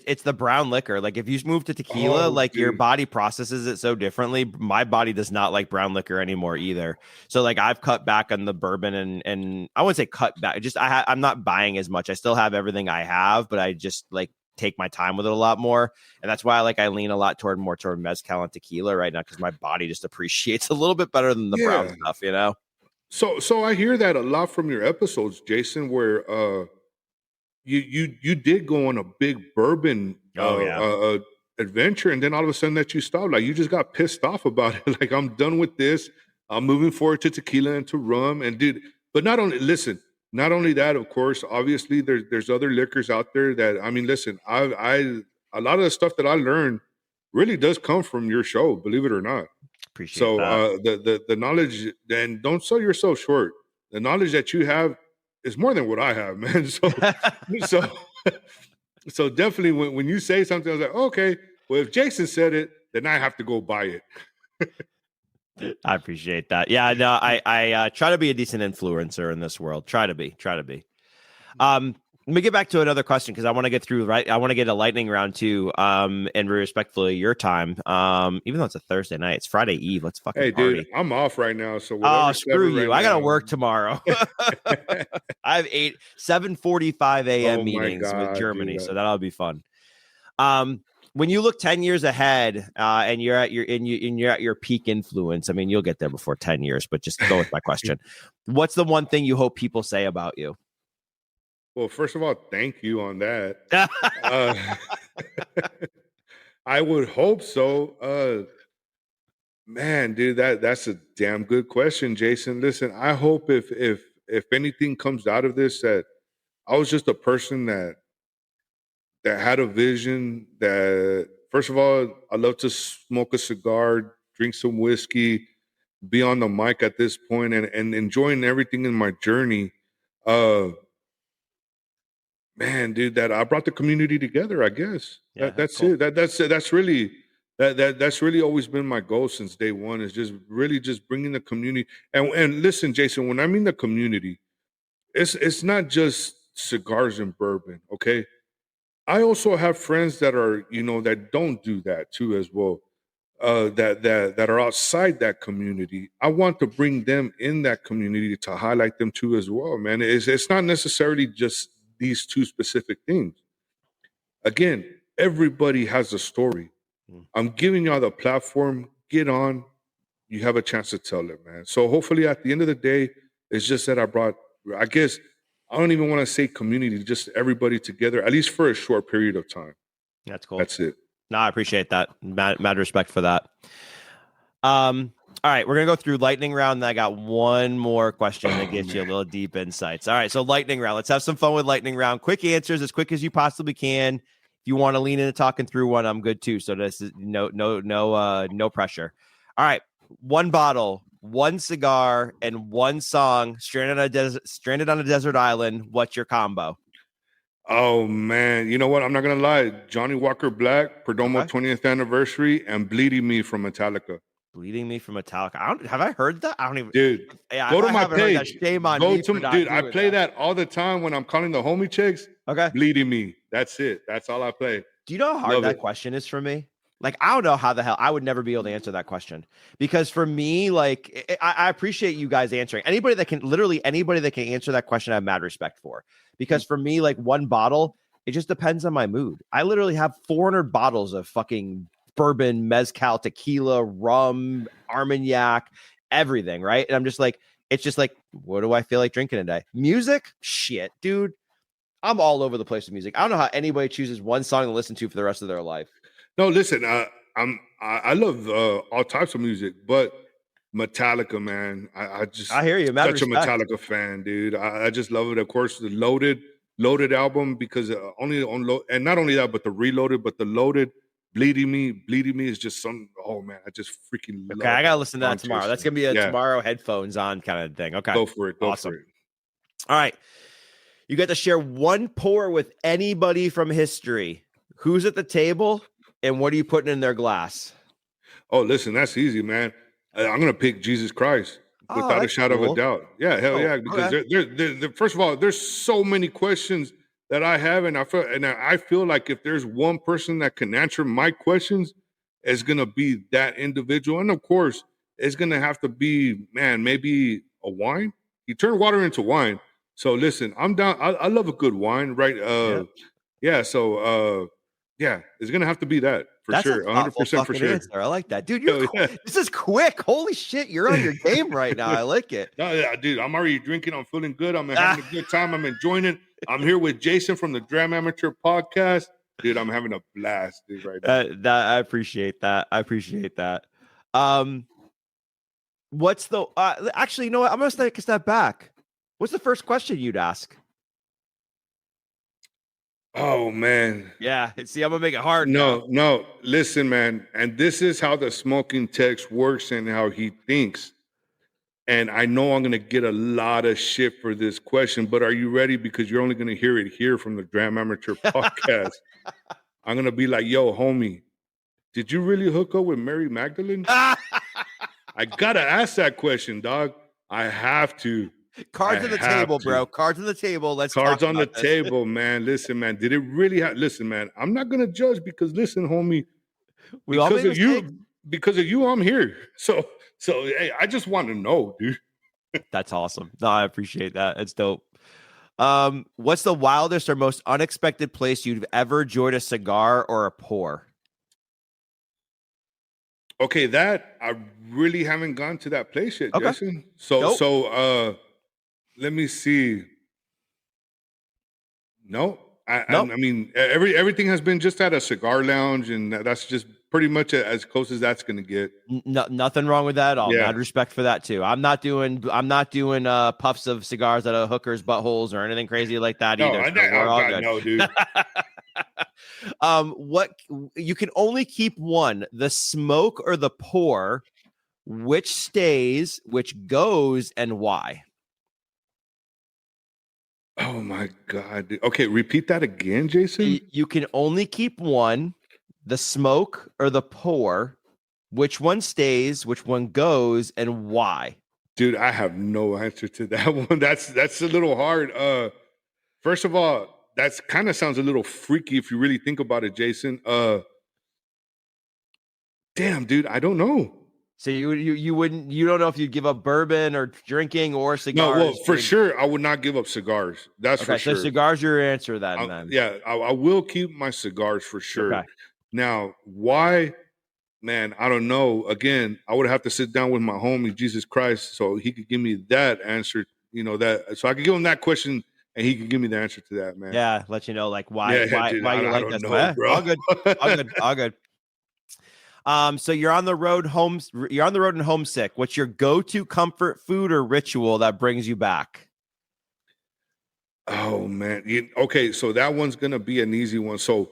A: it's the brown liquor. Like if you move to tequila, dude, your body processes it so differently. My body does not like brown liquor anymore either. So like I've cut back on the bourbon and I wouldn't say cut back. Just I'm not buying as much. I still have everything I have, but I just like take my time with it a lot more. And that's why I lean a lot toward mezcal and tequila right now because my body just appreciates a little bit better than the brown stuff, you know? So I hear that a lot from your episodes, Jason, where you did go on a big bourbon adventure, and then all of a sudden that you stopped. Like you just got pissed off about it. Like I'm done with this. I'm moving forward to tequila and to rum. And dude, but not only that, of course, obviously there's other liquors out there that I mean, listen, I a lot of the stuff that I learned really does come from your show, believe it or not. Appreciate that.
B: The knowledge, and don't sell yourself short. The knowledge that you have is more than what I have, man. So definitely when you say something, I was like, okay, well, if Jason said it, then I have to go buy it. I appreciate that. Yeah, no, I try to be a decent influencer in this world. Try to be. Let me get back to another question because I want to get through, right? I want to get a lightning round too, and respectfully your time. Even though it's a Thursday night, it's Friday Eve. Let's fucking party. Dude, I'm off right now. So screw you. Right I got to work tomorrow. I have 7:45 a.m. meetings with Germany, so that'll be fun. When you look 10 years ahead, and you're at your peak influence, I mean, you'll get there before 10 years, but just go with my question. What's the one thing you hope people say about you? Well, first of all, thank you on that. I would hope so. Man, dude, that's a damn good question, Jason. Listen, I hope if anything comes out of this, that I was just a person that had a vision. That first of all, I love to smoke a cigar, drink some whiskey, be on the mic at this point, and enjoying everything in my journey. Man, dude, that I brought the community together. I guess that's cool. It. That's really always been my goal since day one. Is just bringing the community. And listen, Jason, when I mean the community, it's not just cigars and bourbon. Okay, I also have friends that are that don't do that too as well. That are outside that community. I want to bring them in that community to highlight them too as well. Man, it's not necessarily just these two specific things. Again, everybody has a story. I'm giving y'all the platform. Get on. You have a chance to tell it, man. So hopefully at the end of the day, it's just that I guess, I don't even want to say community, just everybody together, at least for a short period of time. That's cool. That's it. No, I appreciate that. Mad respect for that. All right, we're going to go through lightning round, and I got one more question that gets you a little deep insights. All right, so lightning round. Let's have some fun with lightning round. Quick answers, as quick as you possibly can. If you want to lean into talking through one, I'm good too. So this is no pressure. All right,
A: one bottle, one cigar, and one song. Stranded on a desert island. What's your combo?
B: Oh man, you know what? I'm not gonna lie. Johnny Walker Black, Perdomo
A: Okay.
B: 20th anniversary, and Bleeding Me from Metallica.
A: Bleeding Me from Metallica. Have I heard that? I don't even.
B: Dude,
A: Yeah,
B: go
A: if
B: to
A: I
B: my
A: haven't heard that,
B: page.
A: shame on
B: Go
A: me
B: to
A: for not
B: dude. I
A: doing
B: play that all the time when I'm calling the homie chicks.
A: Okay.
B: Bleeding Me. That's it. That's all I play.
A: Do you know how hard
B: Love
A: that
B: it.
A: question is for me? Like, I don't know how the hell I would never be able to answer that question, because for me, like, I appreciate you guys answering. Anybody that can answer that question, I have mad respect for, because for me, like, one bottle, it just depends on my mood. I literally have 400 bottles of fucking bourbon, mezcal, tequila, rum, Armagnac, everything. Right. And I'm just like, it's just like, what do I feel like drinking today? Music? Shit, dude. I'm all over the place with music. I don't know how anybody chooses one song to listen to for the rest of their life.
B: No, listen. I love all types of music, but Metallica, man.
A: I hear you. Mad
B: Such
A: respect.
B: a Metallica fan, dude. I just love it. Of course, the Loaded album, because only on and not only that, but the Reloaded, but the Loaded. Bleeding Me is just some. Oh man, I just freaking love.
A: Okay, I gotta listen to that
B: song,
A: tomorrow.
B: Jason.
A: That's gonna be a
B: Yeah.
A: tomorrow headphones on kind of thing. Okay,
B: Go for it. Go
A: awesome.
B: for it.
A: All right, you get to share one pour with anybody from history. Who's at the table, and what are you putting in their glass?
B: Oh, listen, that's easy, man. I'm gonna pick Jesus Christ without a shadow of a doubt. Yeah, hell yeah, because first of all, there's so many questions that I have, and I feel like if there's one person that can answer my questions, it's gonna be that individual, and of course, it's gonna have to be, man, maybe a wine. You turn water into wine. So listen, I'm down. I love a good wine, right? Yeah. So yeah, it's gonna have to be that for
A: That's
B: sure,
A: a thoughtful
B: 100% for
A: fucking
B: sure.
A: answer. I like that, dude.
B: Yeah.
A: This is quick. Holy shit, you're on your game right now. I like it.
B: No, yeah, dude, I'm already drinking. I'm feeling good. I'm having a good time. I'm enjoying it. I'm here with Jason from the Dram Amateur Podcast. Dude, I'm having a blast, dude, right now.
A: I appreciate that. What's the actually, you know what? I'm gonna take a step back. What's the first question you'd ask?
B: Oh man.
A: Yeah, see, I'm gonna make it hard.
B: No. Listen, man, and this is how the Smoking Tex works and how he thinks. And I know I'm gonna get a lot of shit for this question, but are you ready? Because you're only gonna hear it here from the Dram Amateur Podcast. I'm gonna be like, yo, homie, did you really hook up with Mary Magdalene? I gotta ask that question, dog. I have to.
A: Cards on the table, bro. Cards on the table. Let's
B: Cards
A: talk
B: on the
A: about this.
B: table, man. Listen, man. Did it really listen, man? I'm not gonna judge because listen, homie.
A: We all
B: Because
A: made
B: of
A: mistakes.
B: because of you, I'm here. So hey, I just want to know, dude.
A: That's awesome. No, I appreciate that. It's dope. What's the wildest or most unexpected place you've ever enjoyed a cigar or a pour?
B: Okay, that I really haven't gone to that place yet,
A: Okay.
B: Jason. So let me see. No, I mean everything has been just at a cigar lounge, and that's just pretty much as close as that's gonna get.
A: Nothing wrong with that at all.
B: Yeah.
A: Mad respect for that too. I'm not doing puffs of cigars out of hookers' buttholes or anything crazy like that either. We're all good.
B: No, dude.
A: What you can only keep one: the smoke or the pour. Which stays, which goes, and why?
B: Oh my God. Dude. Okay, repeat that again, Jason.
A: You can only keep one: the smoke or the pour. Which one stays, which one goes, and why?
B: Dude, I have no answer to that one. That's a little hard. First of all, that's kind of sounds a little freaky if you really think about it, Jason. Damn, dude, I don't know.
A: So you don't know if you'd give up bourbon or drinking or cigars.
B: No, well, for sure, I would not give up cigars. That's for sure.
A: So cigars, your answer then.
B: Yeah, I will keep my cigars for sure.
A: Okay.
B: Now, why? Man, I don't know. Again, I would have to sit down with my homie Jesus Christ, so he could give me that answer. You know that, so I could give him that question, and he could give me the answer to that, man.
A: Yeah, let you know like why
B: dude,
A: you like this.
B: Know, bro.
A: All good. So you're on the road home. You're on the road and homesick. What's your go-to comfort food or ritual that brings you back?
B: Oh man. Okay, so that one's gonna be an easy one. So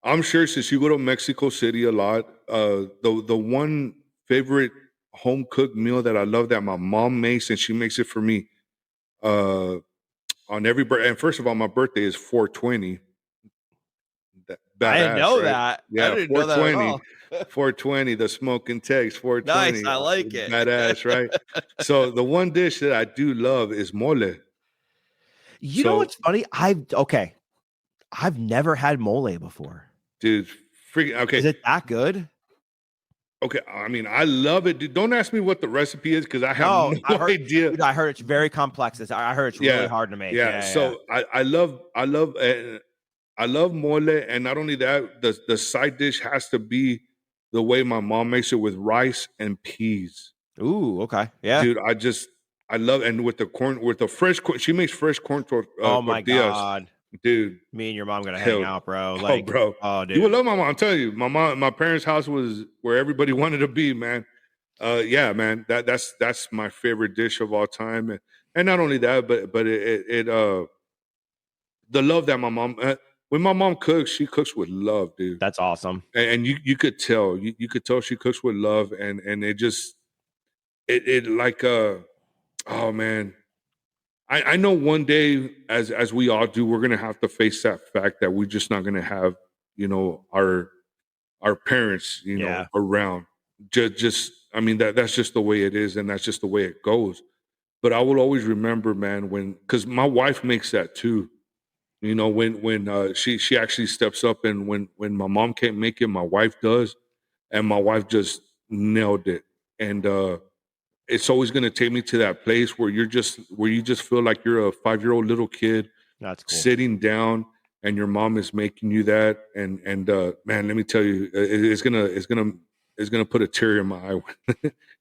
B: I'm sure since you go to Mexico City a lot, the one favorite home cooked meal that I love that my mom makes, and she makes it for me on every birthday. And first of all, my birthday is 420.
A: I didn't
B: Badass,
A: know
B: right?
A: that. I
B: Yeah,
A: didn't know that at
B: 420.
A: all.
B: 420, the Smoken Tex,
A: Nice.
B: 420.
A: I like it.
B: Badass, right? So the one dish that I do love is mole.
A: You know
B: So,
A: what's funny? I've never had mole before.
B: dude, freaking okay.
A: Is it that good?
B: Okay, I mean, I love it, dude. Don't ask me what the recipe is because I have
A: No,
B: no idea.
A: Dude, I heard it's very complex. I heard it's really hard to make.
B: Yeah. So I love mole, and not only that, the side dish has to be the way my mom makes it with rice and peas.
A: Ooh, okay, yeah,
B: dude. I love, and with the fresh corn, she makes fresh corn
A: oh my
B: tortillas,
A: god,
B: dude.
A: me and your mom gonna hang
B: Hell,
A: out, bro.
B: oh,
A: Like,
B: bro,
A: oh,
B: you would
A: dude,
B: love my mom. I'm telling you, my parents' house was where everybody wanted to be, man. Yeah, man, that's my favorite dish of all time, and not only that, but the love that my mom when my mom cooks, she cooks with love, dude.
A: that's awesome.
B: And you could tell, you could tell she cooks with love, and it just it like oh man, I know one day, as we all do, we're gonna have to face that fact that we're just not gonna have, our parents,
A: Yeah.
B: around. Just I mean that's just the way it is, and that's just the way it goes. But I will always remember, man, because my wife makes that too. When she actually steps up, and when my mom can't make it, my wife does, and my wife just nailed it. And it's always going to take me to that place where you just feel like you're a 5-year-old little kid
A: That's cool.
B: sitting down, and your mom is making you that. And man, let me tell you, it's gonna put a tear in my eye.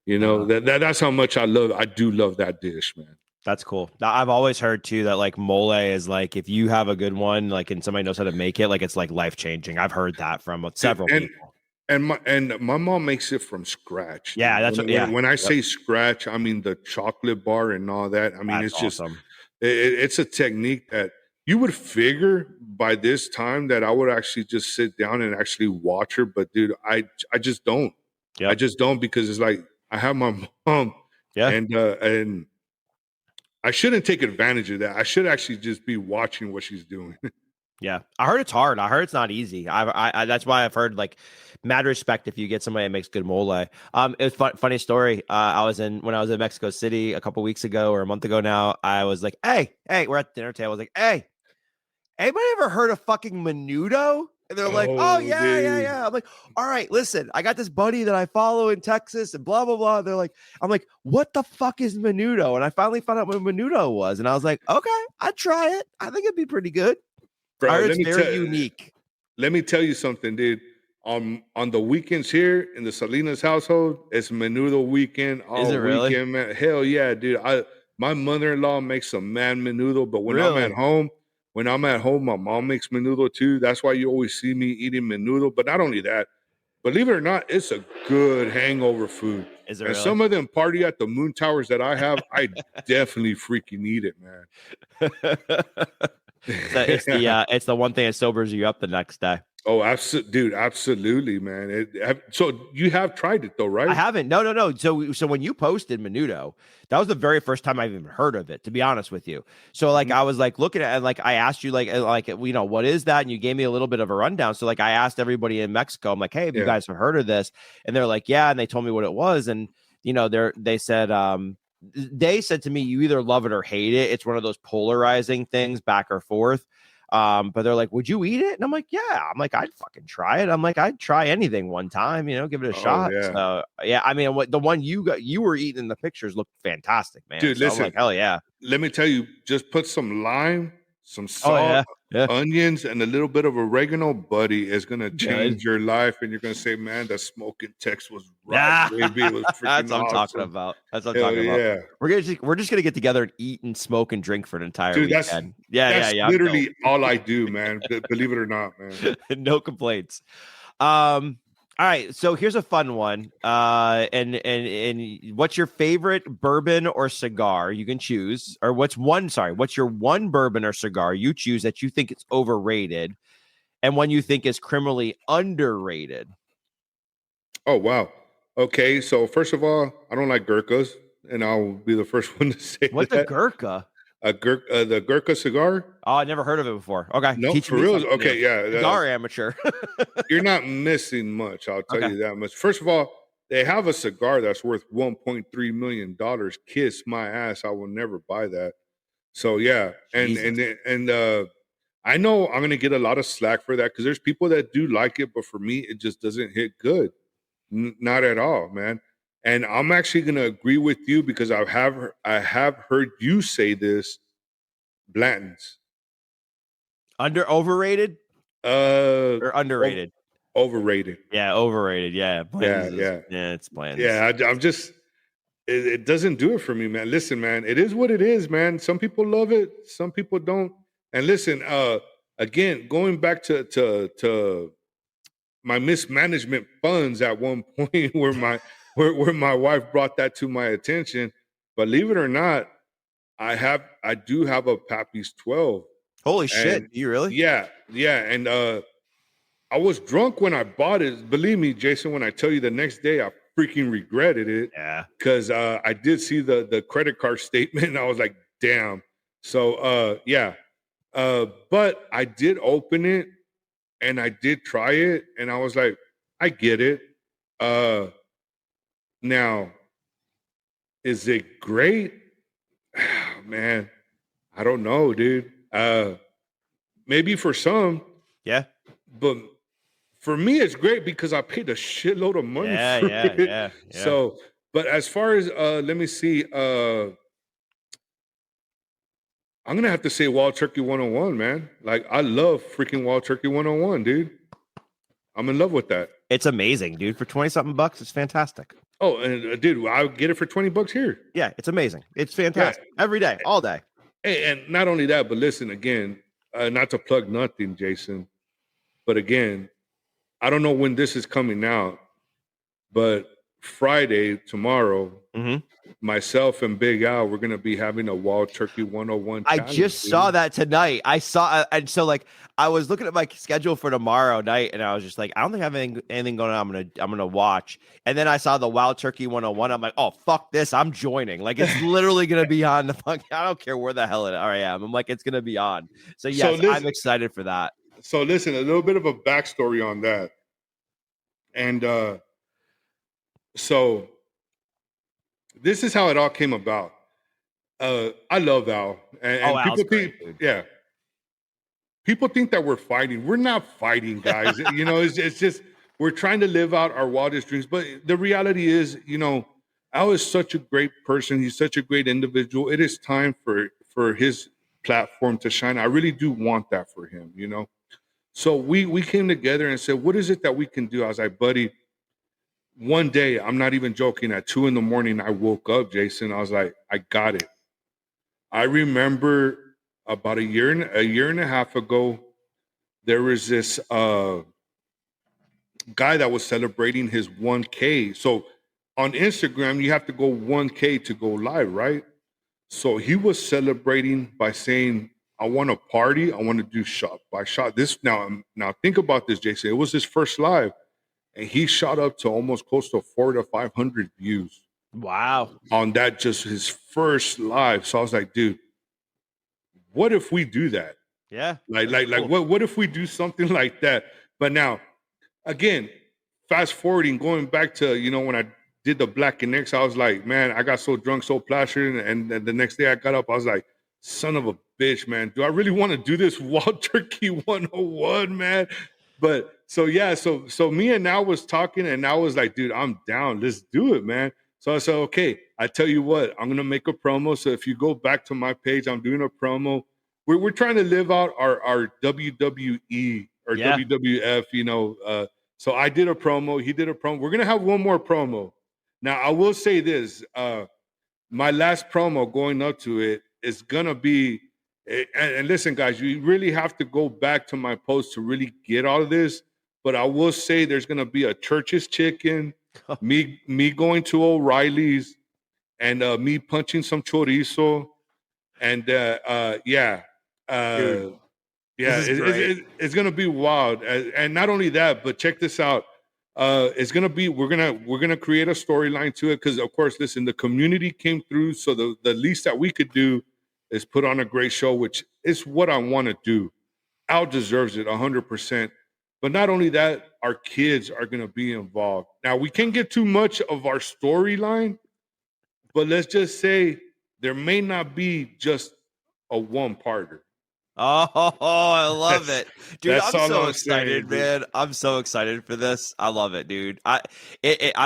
B: That's how much I do love that dish, man.
A: That's cool. I've always heard too that like mole is like if you have a good one, like and somebody knows how to make it, like it's like life changing. I've heard that from several people.
B: And my mom makes it from scratch.
A: Yeah, that's
B: when I say scratch, I mean the chocolate bar and all that. I mean, it's just
A: awesome.
B: It's a technique that you would figure by this time that I would actually just sit down and actually watch her. But dude, I just don't.
A: Yep.
B: I just don't, because it's like I have my mom, and I shouldn't take advantage of that. I should actually just be watching what she's doing.
A: Yeah, I heard it's hard. I heard it's not easy. I that's why I've heard like mad respect if you get somebody that makes good mole. It was funny story. When I was in Mexico City a couple weeks ago or a month ago now. I was like, hey, we're at the dinner table. I was like, hey, anybody ever heard of fucking menudo? And they're like, oh yeah. I'm like, all right, listen, I got this buddy that I follow in Texas and blah, blah, blah. They're like, I'm like, what the fuck is menudo? And I finally found out what menudo was. And I was like, okay, I'd try it. I think it'd be pretty good.
B: Bro,
A: it's very unique.
B: Let me tell you something, dude. On the weekends here in the Salinas household, it's menudo weekend.
A: Is it really?
B: Weekend, man. Hell yeah, dude. My mother-in-law makes some man menudo, but when I'm at home, my mom makes menudo too. That's why you always see me eating menudo. But not only that, believe it or not, it's a good hangover food.
A: Is it
B: and
A: really?
B: Some of them party at the moon towers that I have, I definitely freaking eat it, man.
A: It's the one thing that sobers you up the next day.
B: Oh, absolutely, man. So you have tried it though, right?
A: I haven't. No. So when you posted menudo, that was the very first time I've even heard of it, to be honest with you. So like I was like looking at it, and like I asked you like what is that? And you gave me a little bit of a rundown. So like I asked everybody in Mexico, I'm like, hey, have you guys have heard of this? And they're like, yeah, and they told me what it was, and they said to me, you either love it or hate it. It's one of those polarizing things, back or forth. But they're like, would you eat it? And I'm like, yeah. I'm like, I'd fucking try it. I'm like, I'd try anything one time, give it a shot.
B: Yeah.
A: So yeah, I mean, the one you were eating in the pictures looked fantastic, man.
B: Dude,
A: so
B: listen,
A: I'm like, hell yeah.
B: Let me tell you, just put some lime, some salt, onions, and a little bit of oregano, buddy, is gonna change your life, and you're gonna say, man, the Smoken Tex was right, baby. It was freaking
A: That's what I'm
B: awesome.
A: talking about. That's what I'm talking about. We're just gonna get together and eat and smoke and drink for an entire weekend.
B: That's literally all I do, man. Believe it or not, man.
A: No complaints. All right, so here's a fun one. And what's your favorite bourbon or cigar? You can choose, or what's your one bourbon or cigar you choose that you think it's overrated, and one you think is criminally underrated?
B: Oh wow. Okay, so first of all, I don't like Gurkhas, and I'll be the first one to say
A: What's a
B: that.
A: Gurkha?
B: The Gurkha cigar?
A: Oh, I never heard of it before. Okay,
B: No,
A: teaching
B: for
A: me
B: real?
A: something new.
B: Okay, yeah.
A: Cigar amateur.
B: You're not missing much. I'll tell
A: Okay.
B: you that much. First of all, they have a cigar that's worth $1.3 million. Kiss my ass. I will never buy that. So yeah, and I know I'm gonna get a lot of slack for that because there's people that do like it, but for me, it just doesn't hit good. Not at all, man. And I'm actually gonna agree with you because I have heard you say this, Blanton's.
A: Overrated
B: Uh,
A: or underrated?
B: Overrated.
A: Yeah, overrated. Yeah,
B: Yeah,
A: Bland's
B: yeah,
A: it's Bland's.
B: yeah. I'm just it doesn't do it for me, man. Listen, man, it is what it is, man. Some people love it, some people don't. And listen, again, going back to my mismanagement funds at one point where my wife brought that to my attention. Believe it or not, I do have a Pappy's 12.
A: Holy shit!
B: And
A: You really?
B: yeah, and I was drunk when I bought it. Believe me, Jason, when I tell you the next day I freaking regretted it.
A: Yeah.
B: Because I did see the credit card statement and I was like, damn. So yeah. But I did open it and I did try it and I was like, I get it. Now, is it great? Man, I don't know, dude. Maybe for some,
A: Yeah.
B: but for me, it's great because I paid a shitload of money for it.
A: Yeah.
B: So, but as far as let me see, I'm gonna have to say Wild Turkey 101, man. Like I love freaking Wild Turkey 101, dude. I'm in love with that.
A: It's amazing, dude. For 20 something bucks, it's fantastic.
B: Oh, and dude, I'll get it for $20 here.
A: Yeah, it's amazing. It's fantastic. Yeah. Every day, all day.
B: Hey, and not only that, but listen again, not to plug nothing, Jason, but again, I don't know when this is coming out, but Friday, tomorrow, myself and Big Al, we're going to be having a Wild Turkey 101
A: challenge. I just saw that tonight. I saw, and so like, I was looking at my schedule for tomorrow night, and I was just like, I don't think I have anything going on. I'm gonna watch. And then I saw the Wild Turkey 101. I'm like, oh fuck this, I'm joining. Like it's literally gonna be on the fuck. I don't care where the hell I am. I'm like, it's gonna be on. So yes, I'm excited for that.
B: So listen, a little bit of a backstory on that, and so this is how it all came about. I love Al, and people think, yeah. People think that we're fighting. We're not fighting, guys. You know, it's just we're trying to live out our wildest dreams. But the reality is, you know, Al is such a great person. He's such a great individual. It is time for his platform to shine. I really do want that for him, you know. So we came together and said, what is it that we can do? I was like, buddy, one day, I'm not even joking, at 2 a.m, I woke up, Jason. I was like, I got it. I remember about a year and a half ago, there was this guy that was celebrating his 1K. So on Instagram, you have to go 1K to go live, right? So he was celebrating by saying, I want to party. I want to do shot by shot. This now think about this, Jason. It was his first live, and he shot up to almost close to 400 to 500 views.
A: Wow.
B: On that, just his first live. So I was like, dude, what if we do that?
A: Yeah.
B: Like what if we do something like that? But now, again, fast forwarding, going back to, you know, when I did the Black and X, I was like, man, I got so drunk, so plastered. And the next day I got up, I was like, son of a bitch, man. Do I really want to do this Wild Turkey 101, man? But so, yeah, so me and Al was talking, and Al was like, dude, I'm down. Let's do it, man. So I said, okay, I tell you what, I'm going to make a promo. So if you go back to my page, I'm doing a promo. We're trying to live out our WWE or WWF, you know. So I did a promo. He did a promo. We're going to have one more promo. Now, I will say this. My last promo going up to it is going to be, and listen, guys, you really have to go back to my post to really get all of this. But I will say there's going to be a Church's Chicken, me going to O'Reilly's, and me punching some chorizo. And yeah. It's going to be wild. And not only that, but check this out. It's gonna be we're gonna create a storyline to it because of course, listen, the community came through, so the least that we could do is put on a great show, which is what I want to do. Al deserves it 100%. But not only that, our kids are gonna be involved. Now we can't get too much of our storyline, but let's just say there may not be just a one-parter.
A: Oh, I love it, dude.
B: That's
A: I'm
B: all
A: so
B: I'm
A: excited,
B: saying,
A: man. I'm so excited for this. I love it, dude. I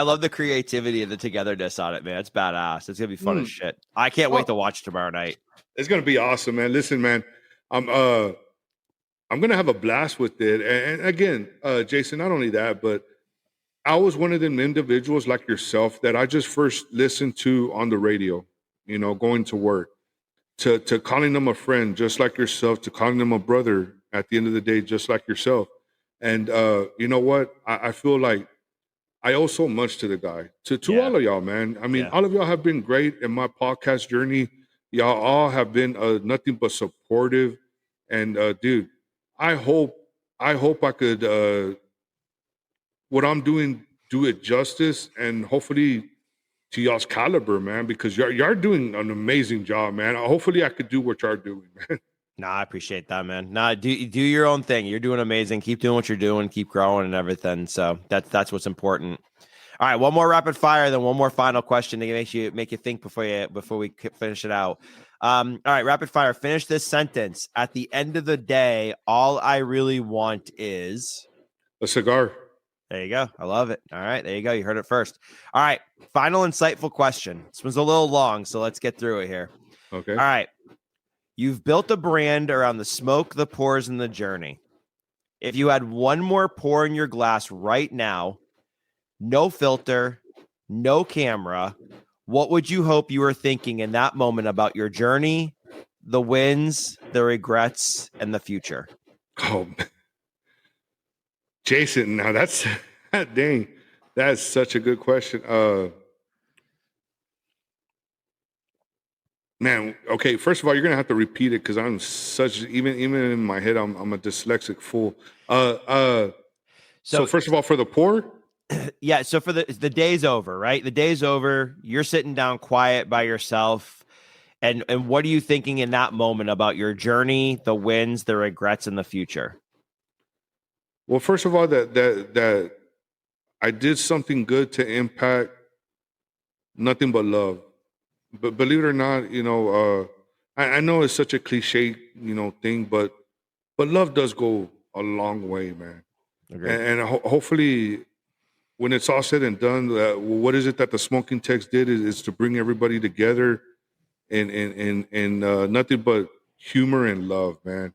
A: love the creativity and the togetherness on it, man. It's badass. It's gonna be fun as shit. I can't wait to watch tomorrow night.
B: It's gonna be awesome, man. Listen, man, I'm gonna have a blast with it. And again, Jason, not only that, but I was one of them individuals like yourself that I just first listened to on the radio, going to work. To calling them a friend just like yourself, to calling them a brother at the end of the day just like yourself. And you know what? I feel like I owe so much to the guy, to all of y'all, man. I mean, all of y'all have been great in my podcast journey. Y'all all have been nothing but supportive. And dude, I hope I could what I'm doing do it justice and hopefully to y'all's caliber, man, because y'all doing an amazing job, man. Hopefully I could do what y'all doing, man.
A: Nah, I appreciate that, man. Nah, do your own thing. You're doing amazing. Keep doing what you're doing. Keep growing and everything. So that's what's important. All right, one more rapid fire, then one more final question to make you think before we finish it out. All right, rapid fire. Finish this sentence. At the end of the day, all I really want is
B: a cigar.
A: There you go. I love it. All right, there you go. You heard it first. All right, final insightful question. This one's a little long, so let's get through it here.
B: Okay.
A: All right. You've built a brand around the smoke, the pours, and the journey. If you had one more pour in your glass right now, no filter, no camera, what would you hope you were thinking in that moment about your journey, the wins, the regrets, and the future?
B: Oh, Jason, now that's dang, that's such a good question. Man, okay. First of all, you're gonna have to repeat it because I'm such even in my head, I'm a dyslexic fool. So first of all, for the poor,
A: yeah. So for the day's over, right? The day's over. You're sitting down quiet by yourself, and what are you thinking in that moment about your journey, the wins, the regrets, and the future?
B: Well, first of all, that I did something good to impact nothing but love. But believe it or not, I know it's such a cliche, thing, but love does go a long way, man. And hopefully, when it's all said and done, what is it that the Smoken Tex did is to bring everybody together in nothing but humor and love, man.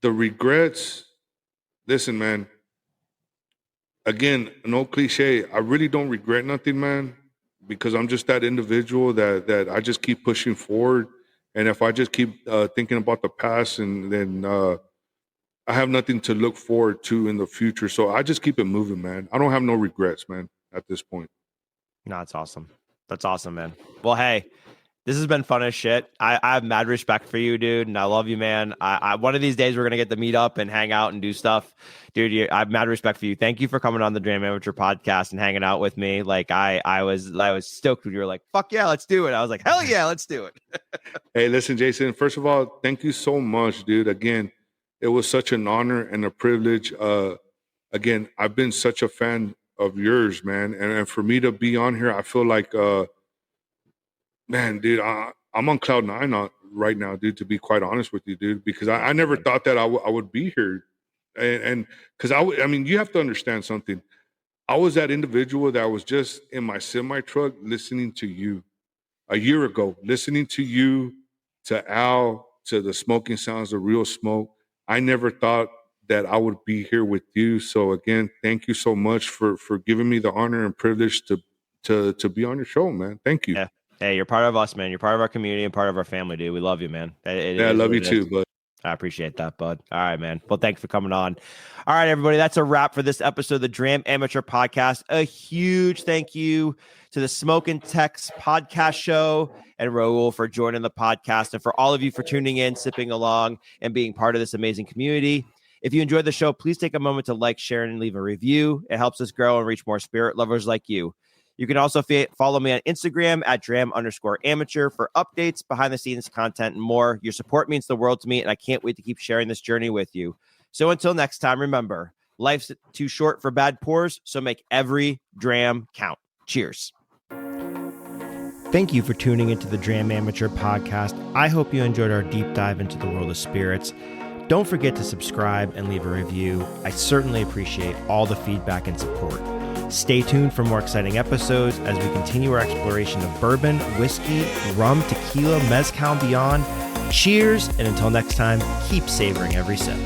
B: The regrets, listen, man. Again, no cliche. I really don't regret nothing, man, because I'm just that individual that I just keep pushing forward. And if I just keep thinking about the past, and then I have nothing to look forward to in the future. So I just keep it moving, man. I don't have no regrets, man, at this point.
A: No, that's awesome. That's awesome, man. Well, hey, this has been fun as shit. I have mad respect for you, dude, and I love you, man. I one of these days we're gonna get to meet up and hang out and do stuff, dude. I have mad respect for you. Thank you for coming on the Dram Amateur podcast and hanging out with me. Like I was stoked when you were like, "Fuck yeah, let's do it." I was like, "Hell yeah, let's do it."
B: Hey, listen, Jason. First of all, thank you so much, dude. Again, it was such an honor and a privilege. Again, I've been such a fan of yours, man, and for me to be on here, I feel like. Man, dude, I'm on cloud nine right now, dude, to be quite honest with you, dude, because I never thought that I would be here. And because I mean, you have to understand something. I was that individual that was just in my semi truck listening to you a year ago, listening to you, to Al, to the smoking sounds, the real smoke. I never thought that I would be here with you. So again, thank you so much for giving me the honor and privilege to be on your show, man. Thank you.
A: Yeah. Hey, you're part of us, man. You're part of our community and part of our family, dude. We love you, man.
B: I love you too, bud.
A: I appreciate that, bud. All right, man. Well, thanks for coming on. All right, everybody. That's a wrap for this episode of the Dram Amateur Podcast. A huge thank you to the Smoken Tex Podcast Show and Raul for joining the podcast, and for all of you for tuning in, sipping along, and being part of this amazing community. If you enjoyed the show, please take a moment to like, share, and leave a review. It helps us grow and reach more spirit lovers like you. You can also follow me on Instagram at @dram_amateur for updates, behind the scenes content, and more. Your support means the world to me, and I can't wait to keep sharing this journey with you. So until next time, remember, life's too short for bad pours, so make every dram count. Cheers. Thank you for tuning into the Dram Amateur Podcast. I hope you enjoyed our deep dive into the world of spirits. Don't forget to subscribe and leave a review. I certainly appreciate all the feedback and support. Stay tuned for more exciting episodes as we continue our exploration of bourbon, whiskey, rum, tequila, mezcal, and beyond. Cheers, and until next time, keep savoring every sip.